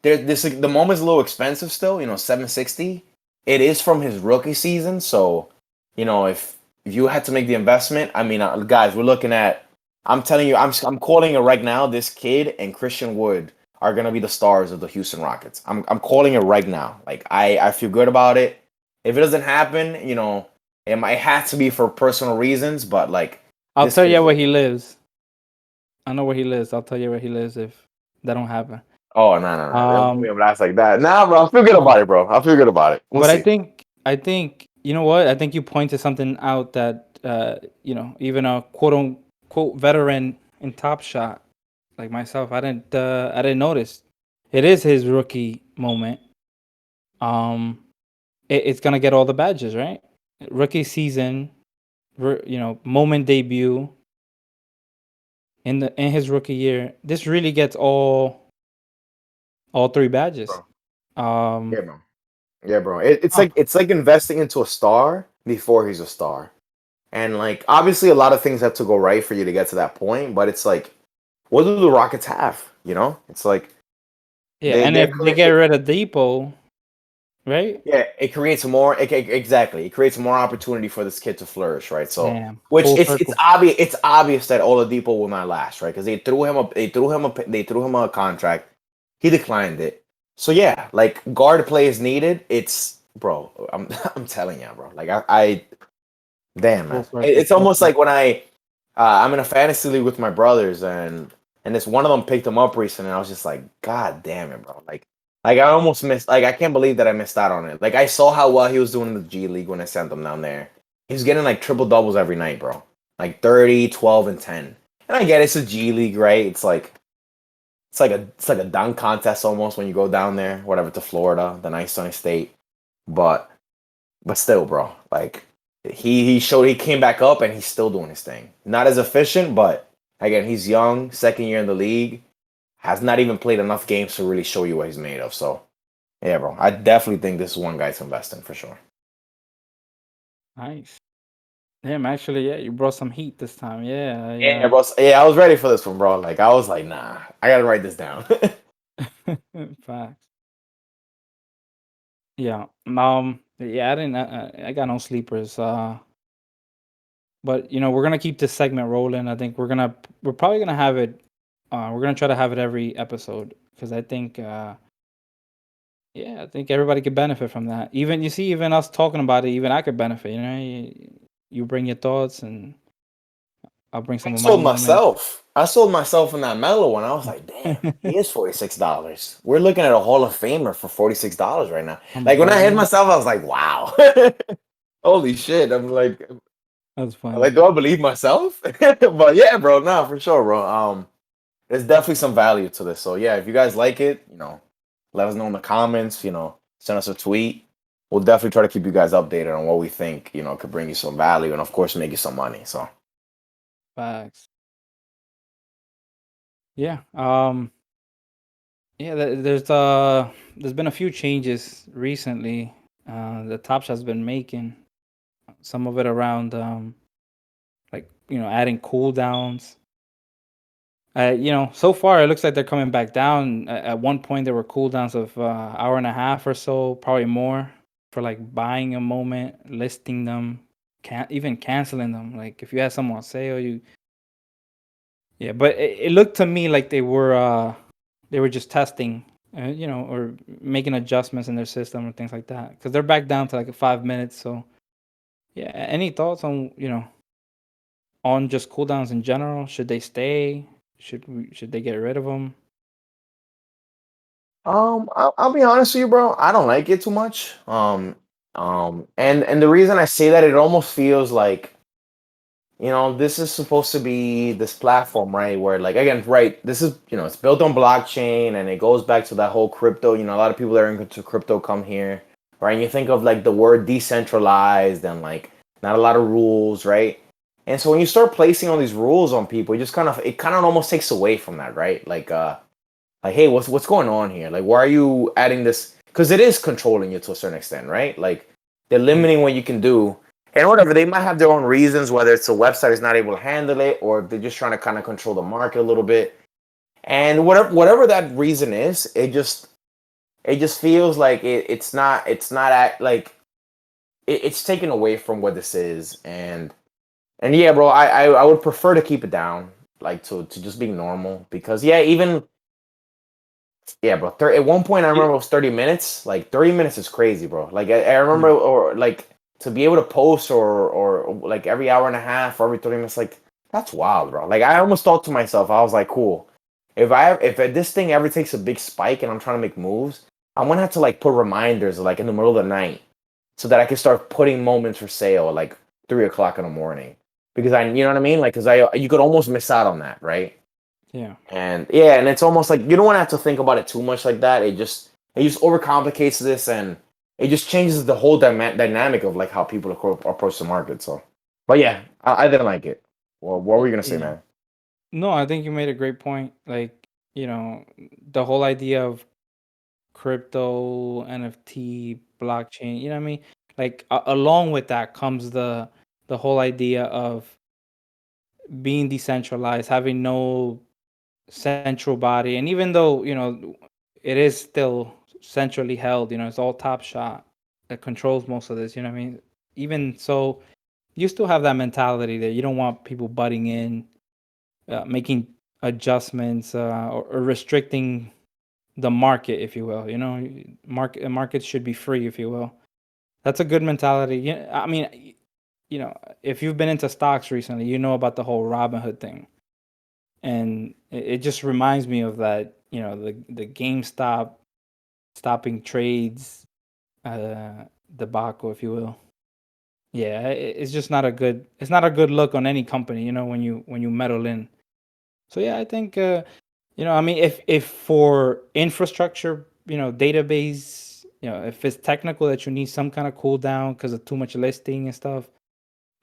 the moment's a little expensive still, you know, 760. It is from his rookie season, so you know, if you had to make the investment, I mean, guys, we're looking at. I'm telling you, I'm calling it right now. This kid and Christian Wood are gonna be the stars of the Houston Rockets. I'm calling it right now. Like I feel good about it. If it doesn't happen, you know, it might have to be for personal reasons, but like I'll this tell you kid's. where he lives. I know where he lives. I'll tell you where he lives if that don't happen. Oh no no no! Don't put me Um, on blast like that. Nah, bro, I feel good no. about it, bro. I feel good about it. We'll But see. I think you know what? I think you pointed something out that you know, even a quote unquote veteran in Top Shot like myself, I didn't notice. It is his rookie moment. Um, it's gonna get all the badges, right? Rookie season, you know, moment debut in his rookie year. This really gets all three badges. Bro. Um, Yeah, bro. Yeah, bro. It's huh. like investing into a star before he's a star. And like obviously a lot of things have to go right for you to get to that point, but it's like what do the Rockets have? You know? It's like Yeah, and they're if they get rid of Depot, right? yeah, it creates more exactly. It creates more opportunity for this kid to flourish, right? So Damn, which full it's circle. obvious that Oladipo will not last, right? Because they threw him a contract. He declined it. So yeah, like guard play is needed. It's bro, I'm I'm telling you, bro. Like I damn Full man. circle. It's Full almost circle. like when I'm in a fantasy league with my brothers and this one of them picked him up recently and I was just like, God damn it, bro. Like I almost missed like I can't believe that I missed out on it. Like I saw how well he was doing in the G League when I sent him down there. He was getting like triple doubles every night, bro. Like 30, 12, and 10. And I get it's a G League, right? It's like a dunk contest almost when you go down there, whatever, to Florida, the nice sunny state. But but still, bro, like he showed he came back up and he's still doing his thing. Not as efficient, but again, he's young, second year in the league, has not even played enough games to really show you what he's made of. So yeah, bro, I definitely think this is one guy to invest in for sure. Nice. Damn, actually, yeah, you brought some heat this time. Yeah, Yeah, bro. Yeah, I was ready for this one, bro. Like I was like, nah, I gotta write this down. facts. Yeah. Yeah, I didn't. I got no sleepers. But you know, we're gonna keep this segment rolling. I think we're probably gonna have it. We're gonna try to have it every episode because I think, yeah, I think everybody could benefit from that. Even you see, even us talking about it, even I could benefit. You know, you bring your thoughts, and I'll bring I some of my sold moments. myself. I sold myself in that mellow one. I was like, damn, he is $46. We're looking at a Hall of Famer for $46 right now. Like when I hit Bro, myself, I was like, wow. Holy shit. that's I'm like, funny. do I believe myself? But yeah, bro, nah, for sure, bro. There's definitely some value to this. So yeah, if you guys like it, you know, let us know in the comments, you know, send us a tweet. We'll definitely try to keep you guys updated on what we think, you know, could bring you some value and of course make you some money. So Facts. Yeah. Yeah. There's been a few changes recently. The Top Shot's been making some of it around like you know adding cooldowns. You know, so far it looks like they're coming back down. At one point, there were cooldowns of hour and a half or so, probably more, for like buying a moment, listing them, can't even canceling them. Like if you had someone on sale, yeah. But it looked to me like they were just testing or making adjustments in their system or things like that, because they're back down to like 5 minutes. So yeah, any thoughts on on just cooldowns in general? Should they stay? Should they get rid of them? I'll be honest with you, bro. I don't like it too much. And the reason I say that, it almost feels like, this is supposed to be this platform, right? Where, like, again, right, this is, it's built on blockchain, and it goes back to that whole crypto. A lot of people that are into crypto come here, right? And you think of like the word decentralized and like not a lot of rules, right? And so when you start placing all these rules on people, it kind of almost takes away from that, right? Like, hey, what's going on here? Like, why are you adding this? Because it is controlling you to a certain extent, right? Like, they're Yeah. limiting what you can do, and whatever. They might have their own reasons, whether it's the website is not able to handle it, or they're just trying to kind of control the market a little bit. And whatever that reason is, it just feels like it's not like it's taken away from what this is. And yeah, bro, I would prefer to keep it down, like to just being normal, because yeah, even yeah, bro. At one point, I remember it was 30 minutes. Like 30 minutes is crazy, bro. Like I remember, Yeah. or like to be able to post or like every hour and a half or every 30 minutes, like that's wild, bro. Like I almost thought to myself, I was like, cool. If this thing ever takes a big spike and I'm trying to make moves, I'm gonna have to like put reminders like in the middle of the night so that I can start putting moments for sale at like 3 o'clock in the morning, because you know what I mean? Like, you could almost miss out on that, right? Yeah. And yeah, and it's almost like you don't want to have to think about it too much like that. It just overcomplicates this, and it just changes the whole dynamic of like how people approach the market. So, but yeah, I didn't like it. Well, what were you gonna say, Yeah. man? No, I think you made a great point. Like, the whole idea of crypto, NFT, blockchain, you know what I mean? Like, along with that comes the whole idea of being decentralized, having no central body. And even though, it is still centrally held, it's all Top Shot that controls most of this, you know what I mean? Even so, you still have that mentality that you don't want people butting in, making adjustments, or restricting the market, if you will. Markets should be free, if you will. That's a good mentality. Yeah, I mean, if you've been into stocks recently, you know about the whole Robinhood thing, and it just reminds me of that. The GameStop stopping trades, debacle, if you will. Yeah, it's just not a good. It's not a good look on any company. When you meddle in. So yeah, I think I mean, if for infrastructure, database, if it's technical that you need some kind of cooldown because of too much listing and stuff,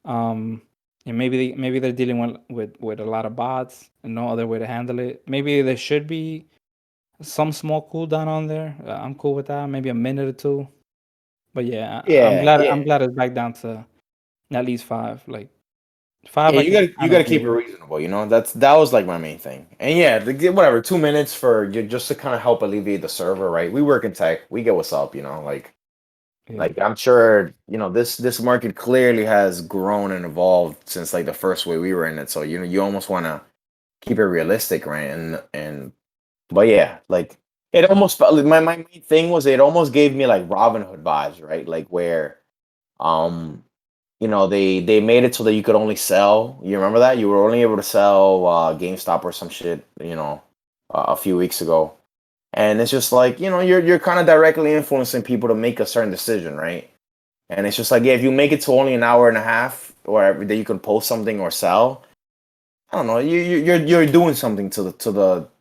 and maybe they're dealing with a lot of bots and no other way to handle it. Maybe there should be some small cooldown on there. I'm cool with that. Maybe a minute or two. But yeah, I'm Yeah, glad yeah, I'm glad it's back down to at least five. Like five, yeah. I You can gotta you kind of gotta deal keep it with. reasonable. That was like my main thing. And yeah, whatever, 2 minutes for you just to kind of help alleviate the server, right? We work in tech. We get what's up. Like. Yeah, Like I'm sure, this market clearly has grown and evolved since like the first way we were in it. So you almost want to keep it realistic, right? And but yeah, like it almost felt like my main thing was it almost gave me like Robin Hood vibes, right? Like where um they made it so that you could only sell. You remember that you were only able to sell GameStop or some shit, a few weeks ago. And it's just like, you're kind of directly influencing people to make a certain decision, right? And it's just like, yeah, if you make it to only an hour and a half or every day you can post something or sell, I don't know, you're doing something to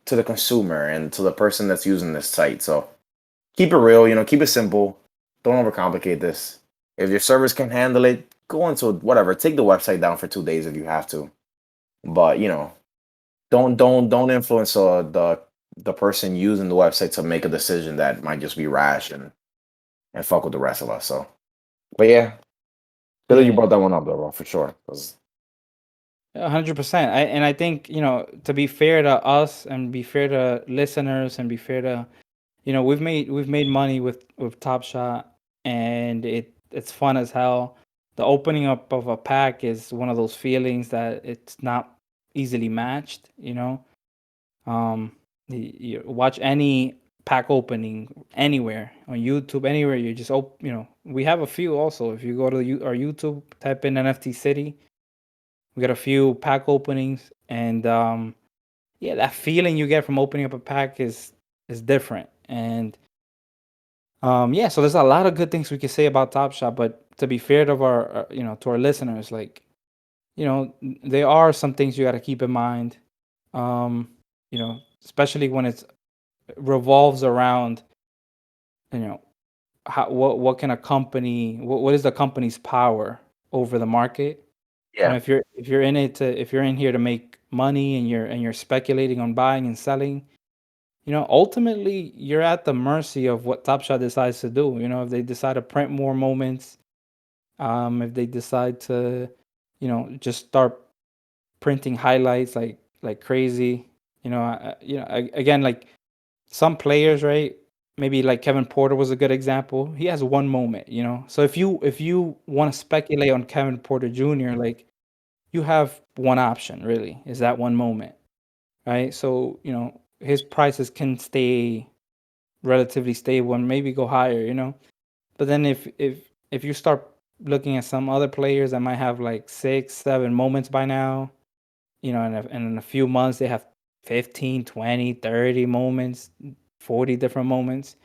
the consumer and to the person that's using this site. So keep it real, keep it simple. Don't overcomplicate this. If your servers can handle it, go into whatever. Take the website down for 2 days if you have to. But don't influence the person using the website to make a decision that might just be rash and fuck with the rest of us. So, but yeah, good that you yeah. brought that one up, though, bro, for sure. 'Cause 100%. I think, to be fair to us and be fair to listeners and be fair to, we've made money with Top Shot, and it's fun as hell. The opening up of a pack is one of those feelings that it's not easily matched. You watch any pack opening anywhere on YouTube, anywhere you just we have a few also. If you go to our YouTube, type in NFT City, we got a few pack openings, and yeah, that feeling you get from opening up a pack is different. And yeah, so there's a lot of good things we could say about Top Shot, but to be fair to our to our listeners, like there are some things you got to keep in mind. Especially when it revolves around you know how what can a company what is the company's power over the market. Yeah. If you're in it to if you're in here to make money, and you're speculating on buying and selling, ultimately you're at the mercy of what Top Shot decides to do. If they decide to print more moments, if they decide to just start printing highlights like crazy. Again, like some players, right? Maybe like Kevin Porter was a good example. He has one moment, So if you want to speculate on Kevin Porter Jr., like you have one option really, is that one moment, right? So, his prices can stay relatively stable and maybe go higher. But then if you start looking at some other players that might have like 6, 7 moments by now, and in a few months they have 15, 20, 30 moments, 40 different moments.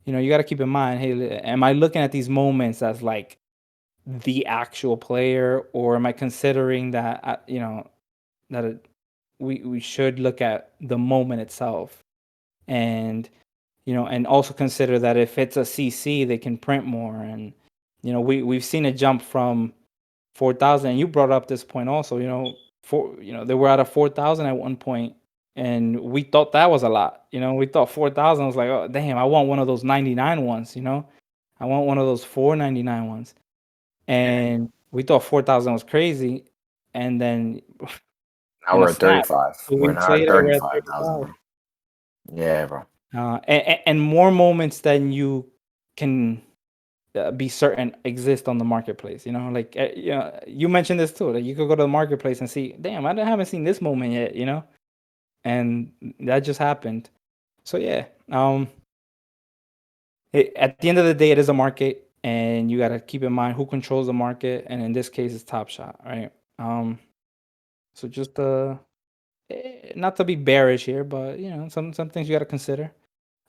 You got to keep in mind, hey, am I looking at these moments as like the actual player, or am I considering that that we should look at the moment itself, and and also consider that if it's a CC, they can print more, and we've seen a jump from 4,000. And you brought up this point also. They were at a 4,000 at one point, and we thought that was a lot. We thought 4,000 was like, oh damn, I want one of those 99 ones. I want one of those 499 ones, and we thought 4,000 was crazy, and then Now in a we're at snap, 35. 2 We're weeks now at later, we're at 35,000, 35. bro. Yeah, bro. And more moments than you can be certain exist on the marketplace. Like you mentioned this too. Like you could go to the marketplace and see, damn, haven't seen this moment yet. And that just happened. So yeah, at the end of the day, it is a market, and you got to keep in mind who controls the market, and in this case, it's Top Shot, right? So just not to be bearish here, but some things you got to consider.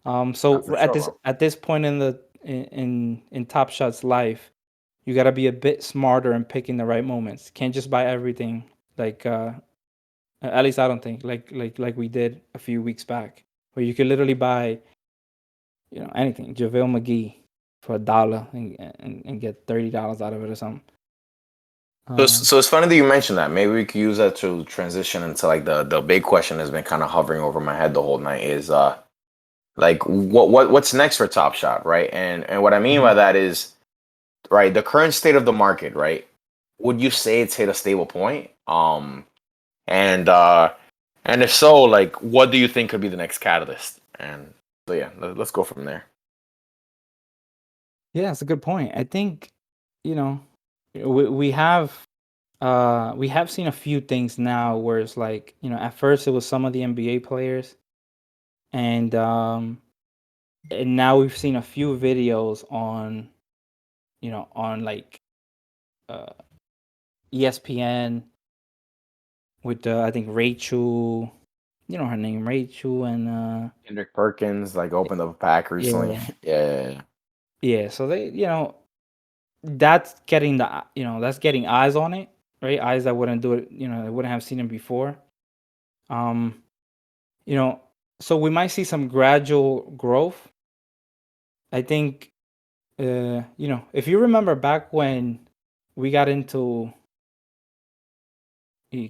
Not for So sure, bro. at this point in in Top Shot's life, you got to be a bit smarter in picking the right moments. Can't just buy everything, like at least I don't think, like we did a few weeks back, where you could literally buy anything, JaVale McGee for $1 and get $30 out of it or something. So it's funny that you mentioned that. Maybe we could use that to transition into like the big question that's been kind of hovering over my head the whole night is like what's next for Top Shot, right? And what I mean by Mhm. that is, right, the current state of the market, right? Would you say it's hit a stable point? And if so, like what do you think could be the next catalyst? And so yeah, let's go from there. Yeah, that's a good point. I think you know we we have seen a few things now where it's like at first it was some of the NBA players, and now we've seen a few videos on on like uh, ESPN with I think Rachel, her name, Rachel, and Kendrick Perkins like opened up a pack recently. yeah, Yeah. yeah. So they, that's getting that's getting eyes on it, right? Eyes that wouldn't do it, they wouldn't have seen it before. Um, you know, so we might see some gradual growth. I think, if you remember back when we got into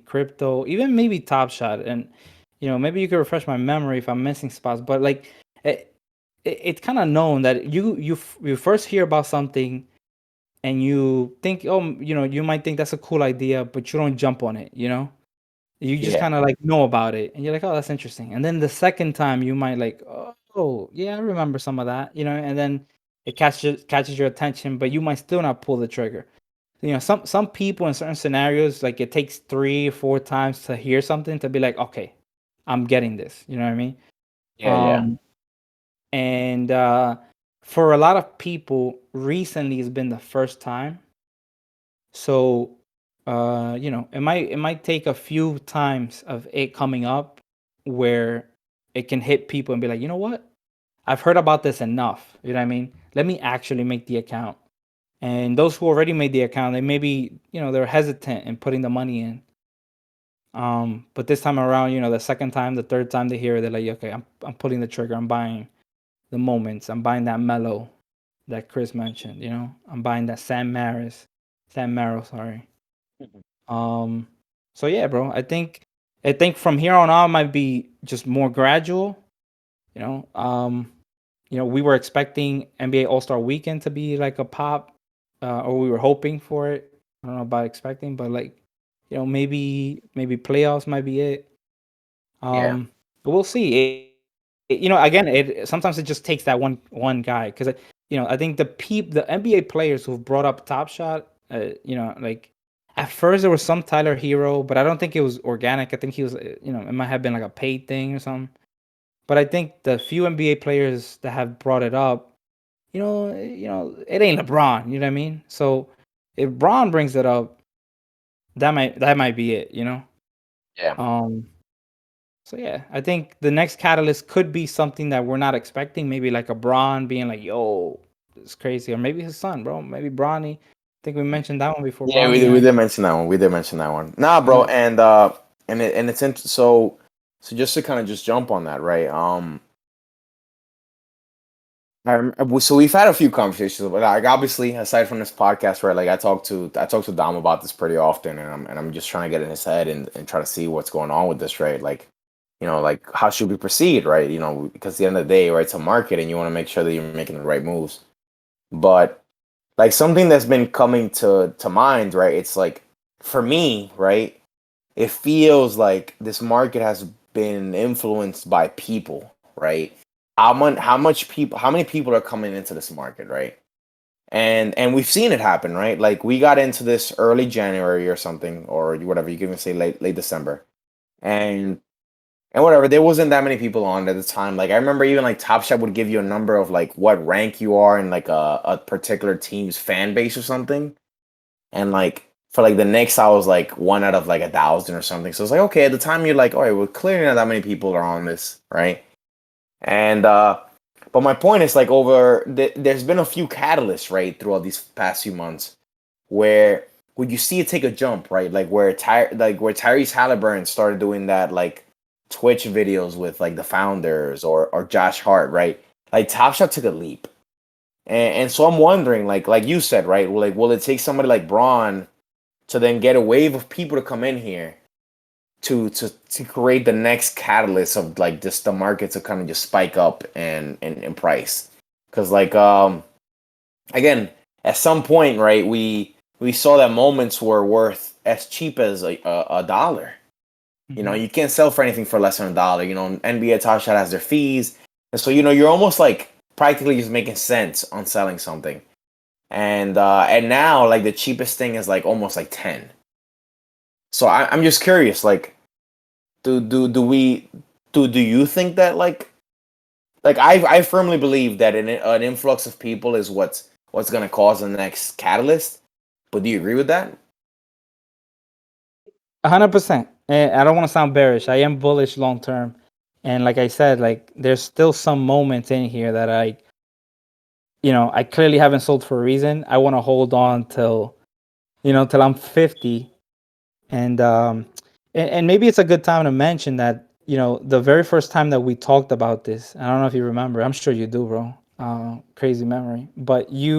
crypto, even maybe Top Shot, and maybe you could refresh my memory if I'm missing spots, but like it's kind of known that you first hear about something and you think, oh, you might think that's a cool idea, but you don't jump on it. You just Yeah. kind of like know about it, and you're like, oh, that's interesting. And then the second time, you might like, oh, yeah, I remember some of that, and then it catches your attention, but you might still not pull the trigger. Some people in certain scenarios, like it takes 3 or 4 times to hear something to be like, okay, I'm getting this. You know what I mean? Yeah. and for a lot of people, recently has been the first time. So, it might take a few times of it coming up where it can hit people and be like, you know what? I've heard about this enough. You know what I mean? Let me actually make the account. And those who already made the account, they maybe, they're hesitant in putting the money in. But this time around, the second time, the third time they hear it, they're like, okay, I'm pulling the trigger. I'm buying the moments. I'm buying that mellow that Chris mentioned. I'm buying that Sam Marrow, sorry. Um, so yeah, bro. I think from here on out might be just more gradual. You know, um, we were expecting NBA All Star Weekend to be like a pop, or we were hoping for it. I don't know about expecting, but like, maybe playoffs might be it. Yeah. But we'll see. Again, it sometimes it just takes that one guy because I think the NBA players who've brought up Top Shot, like at first there was some Tyler Hero, but I don't think it was organic. I think he was, it might have been like a paid thing or something. But I think the few NBA players that have brought it up, it ain't LeBron. You know what I mean? So if Bron brings it up, that might be it. Yeah. Um. So yeah, I think the next catalyst could be something that we're not expecting. Maybe like a Bron being like, "Yo, it's crazy," or maybe his son, bro. Maybe Bronny. I think we mentioned that one before. Yeah, Bronny. we did mention that one. We did mention that one. Nah, bro, Yeah. and it's so just to kind of just jump on that, right? So we've had a few conversations, but like obviously aside from this podcast, right? Like I talk to Dom about this pretty often, and I'm just trying to get in his head and try to see what's going on with this, right? Like, like how should we proceed, right? Because at the end of the day, right, it's a market, and you want to make sure that you're making the right moves. But like something that's been coming to mind, right? It's like for me, right? It feels like this market has been influenced by people, right? How many people are coming into this market, right? And we've seen it happen, right? Like we got into this early January or something, or whatever you can even say late December, and whatever. There wasn't that many people on at the time. Like I remember even like Top Shot would give you a number of like what rank you are in like a particular team's fan base or something, and like for like the Knicks, I was like one out of like 1,000 or something. So it's like okay, at the time you're like, all right, well clearly not that many people are on this, right? And but my point is like there's been a few catalysts right throughout these past few months where you see it take a jump, right? Like where Tyrese Halliburton started doing that like Twitch videos with like the founders or Josh Hart, right? Like Top Shot took a leap. And so I'm wondering, like you said, right? Like, will it take somebody like Braun to then get a wave of people to come in here to create the next catalyst of like just the market to kind of just spike up and price? Because like again, at some point, right, we saw that moments were worth as cheap as a dollar. Mhm. You can't sell for anything for less than a dollar. NBA Top Shot has their fees, and so you're almost like practically just making cents on selling something. And now like the cheapest thing is like almost like 10. So I'm just curious, like, do you think that like I firmly believe that an influx of people is what's gonna cause the next catalyst. But do you agree with that? 100%. And I don't want to sound bearish. I am bullish long term. And like I said, like there's still some moments in here that I clearly haven't sold for a reason. I want to hold on till I'm 50. And maybe it's a good time to mention that, the very first time that we talked about this, I don't know if you remember. I'm sure you do, bro. Crazy memory. But we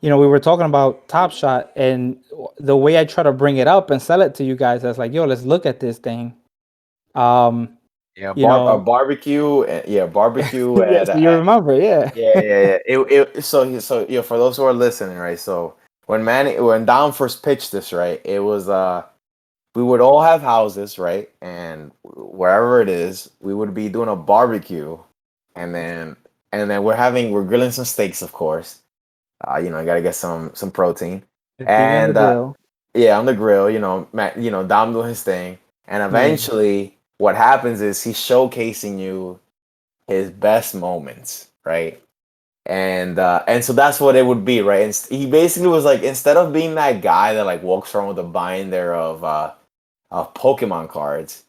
were talking about Top Shot, and the way I try to bring it up and sell it to you guys, that's like, yo, let's look at this thing. Um, Yeah, you know, barbecue. Yeah, barbecue yes, you remember, yeah. yeah, yeah, yeah. So yeah, for those who are listening, right? So when Dom first pitched this, right, it was we would all have houses, right, and wherever it is, we would be doing a barbecue, and then we're grilling some steaks, of course. I gotta get some protein, The TV on the and grill. yeah, on the grill, Matt, Dom doing his thing, and Yeah. eventually, what happens is he's showcasing you his best moments, right? And so that's what it would be, right? And he basically was like, instead of being that guy that like walks around with a binder of Pokemon cards,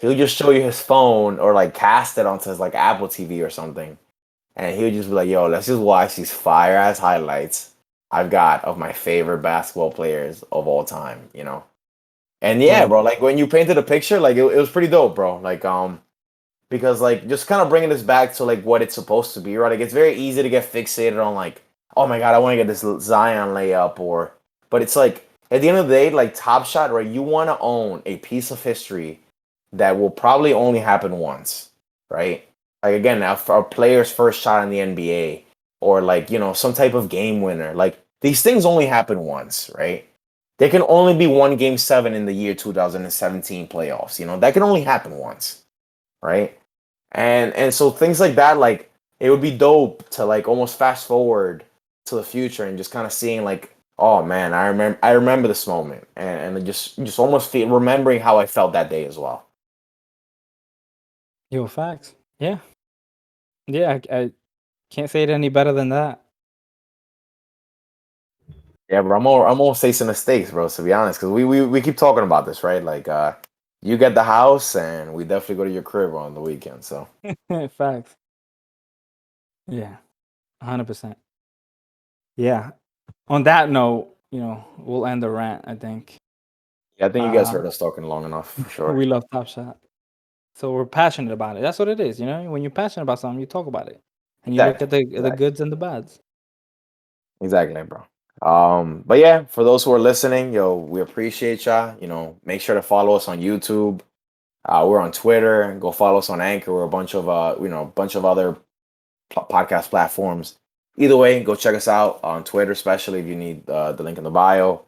he'll just show you his phone or like cast it onto his like Apple TV or something, and he would just be like, "Yo, let's just watch these fire ass highlights I've got of my favorite basketball players of all time," you know. And yeah, Right. bro, like when you painted a picture, like it was pretty dope, bro. Like because like just kind of bringing this back to like what it's supposed to be, right? Like it's very easy to get fixated on like, oh my god, I want to get this Zion layup, or but it's like at the end of the day, like Top Shot, right? You want to own a piece of history that will probably only happen once, right? Like again, a player's first shot in the NBA, or like some type of game winner. Like these things only happen once, right? There can only be one Game 7 in the year 2017 playoffs. That can only happen once, right? And so things like that, like it would be dope to like almost fast forward to the future and just kind of seeing like, oh man, I remember this moment, and just almost remembering how I felt that day as well. Yo, facts. Yeah. Yeah, I can't say it any better than that. Yeah, bro, I'm almost facing the stakes, bro. To be honest, because we keep talking about this, right? Like, you get the house, and we definitely go to your crib on the weekend. So Facts. Yeah, 100%. Yeah. On that note, we'll end the rant, I think. yeah, I think you guys Uh, heard us talking long enough for sure. we love Top Shot. So we're passionate about it. That's what it is, When you're passionate about something, you talk about it. And you look Exactly, at the exactly, goods and the bads. exactly, bro. But yeah, for those who are listening, yo, we appreciate y'all. Make sure to follow us on YouTube. We're on Twitter. Go follow us on Anchor. We're a bunch of bunch of other podcast platforms. Either way, go check us out on Twitter, especially if you need the link in the bio.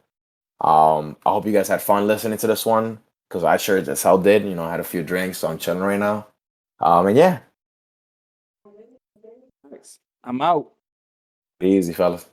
I hope you guys had fun listening to this one because I sure as hell did. I had a few drinks, so I'm chilling right now. And yeah, I'm out. be easy, fellas.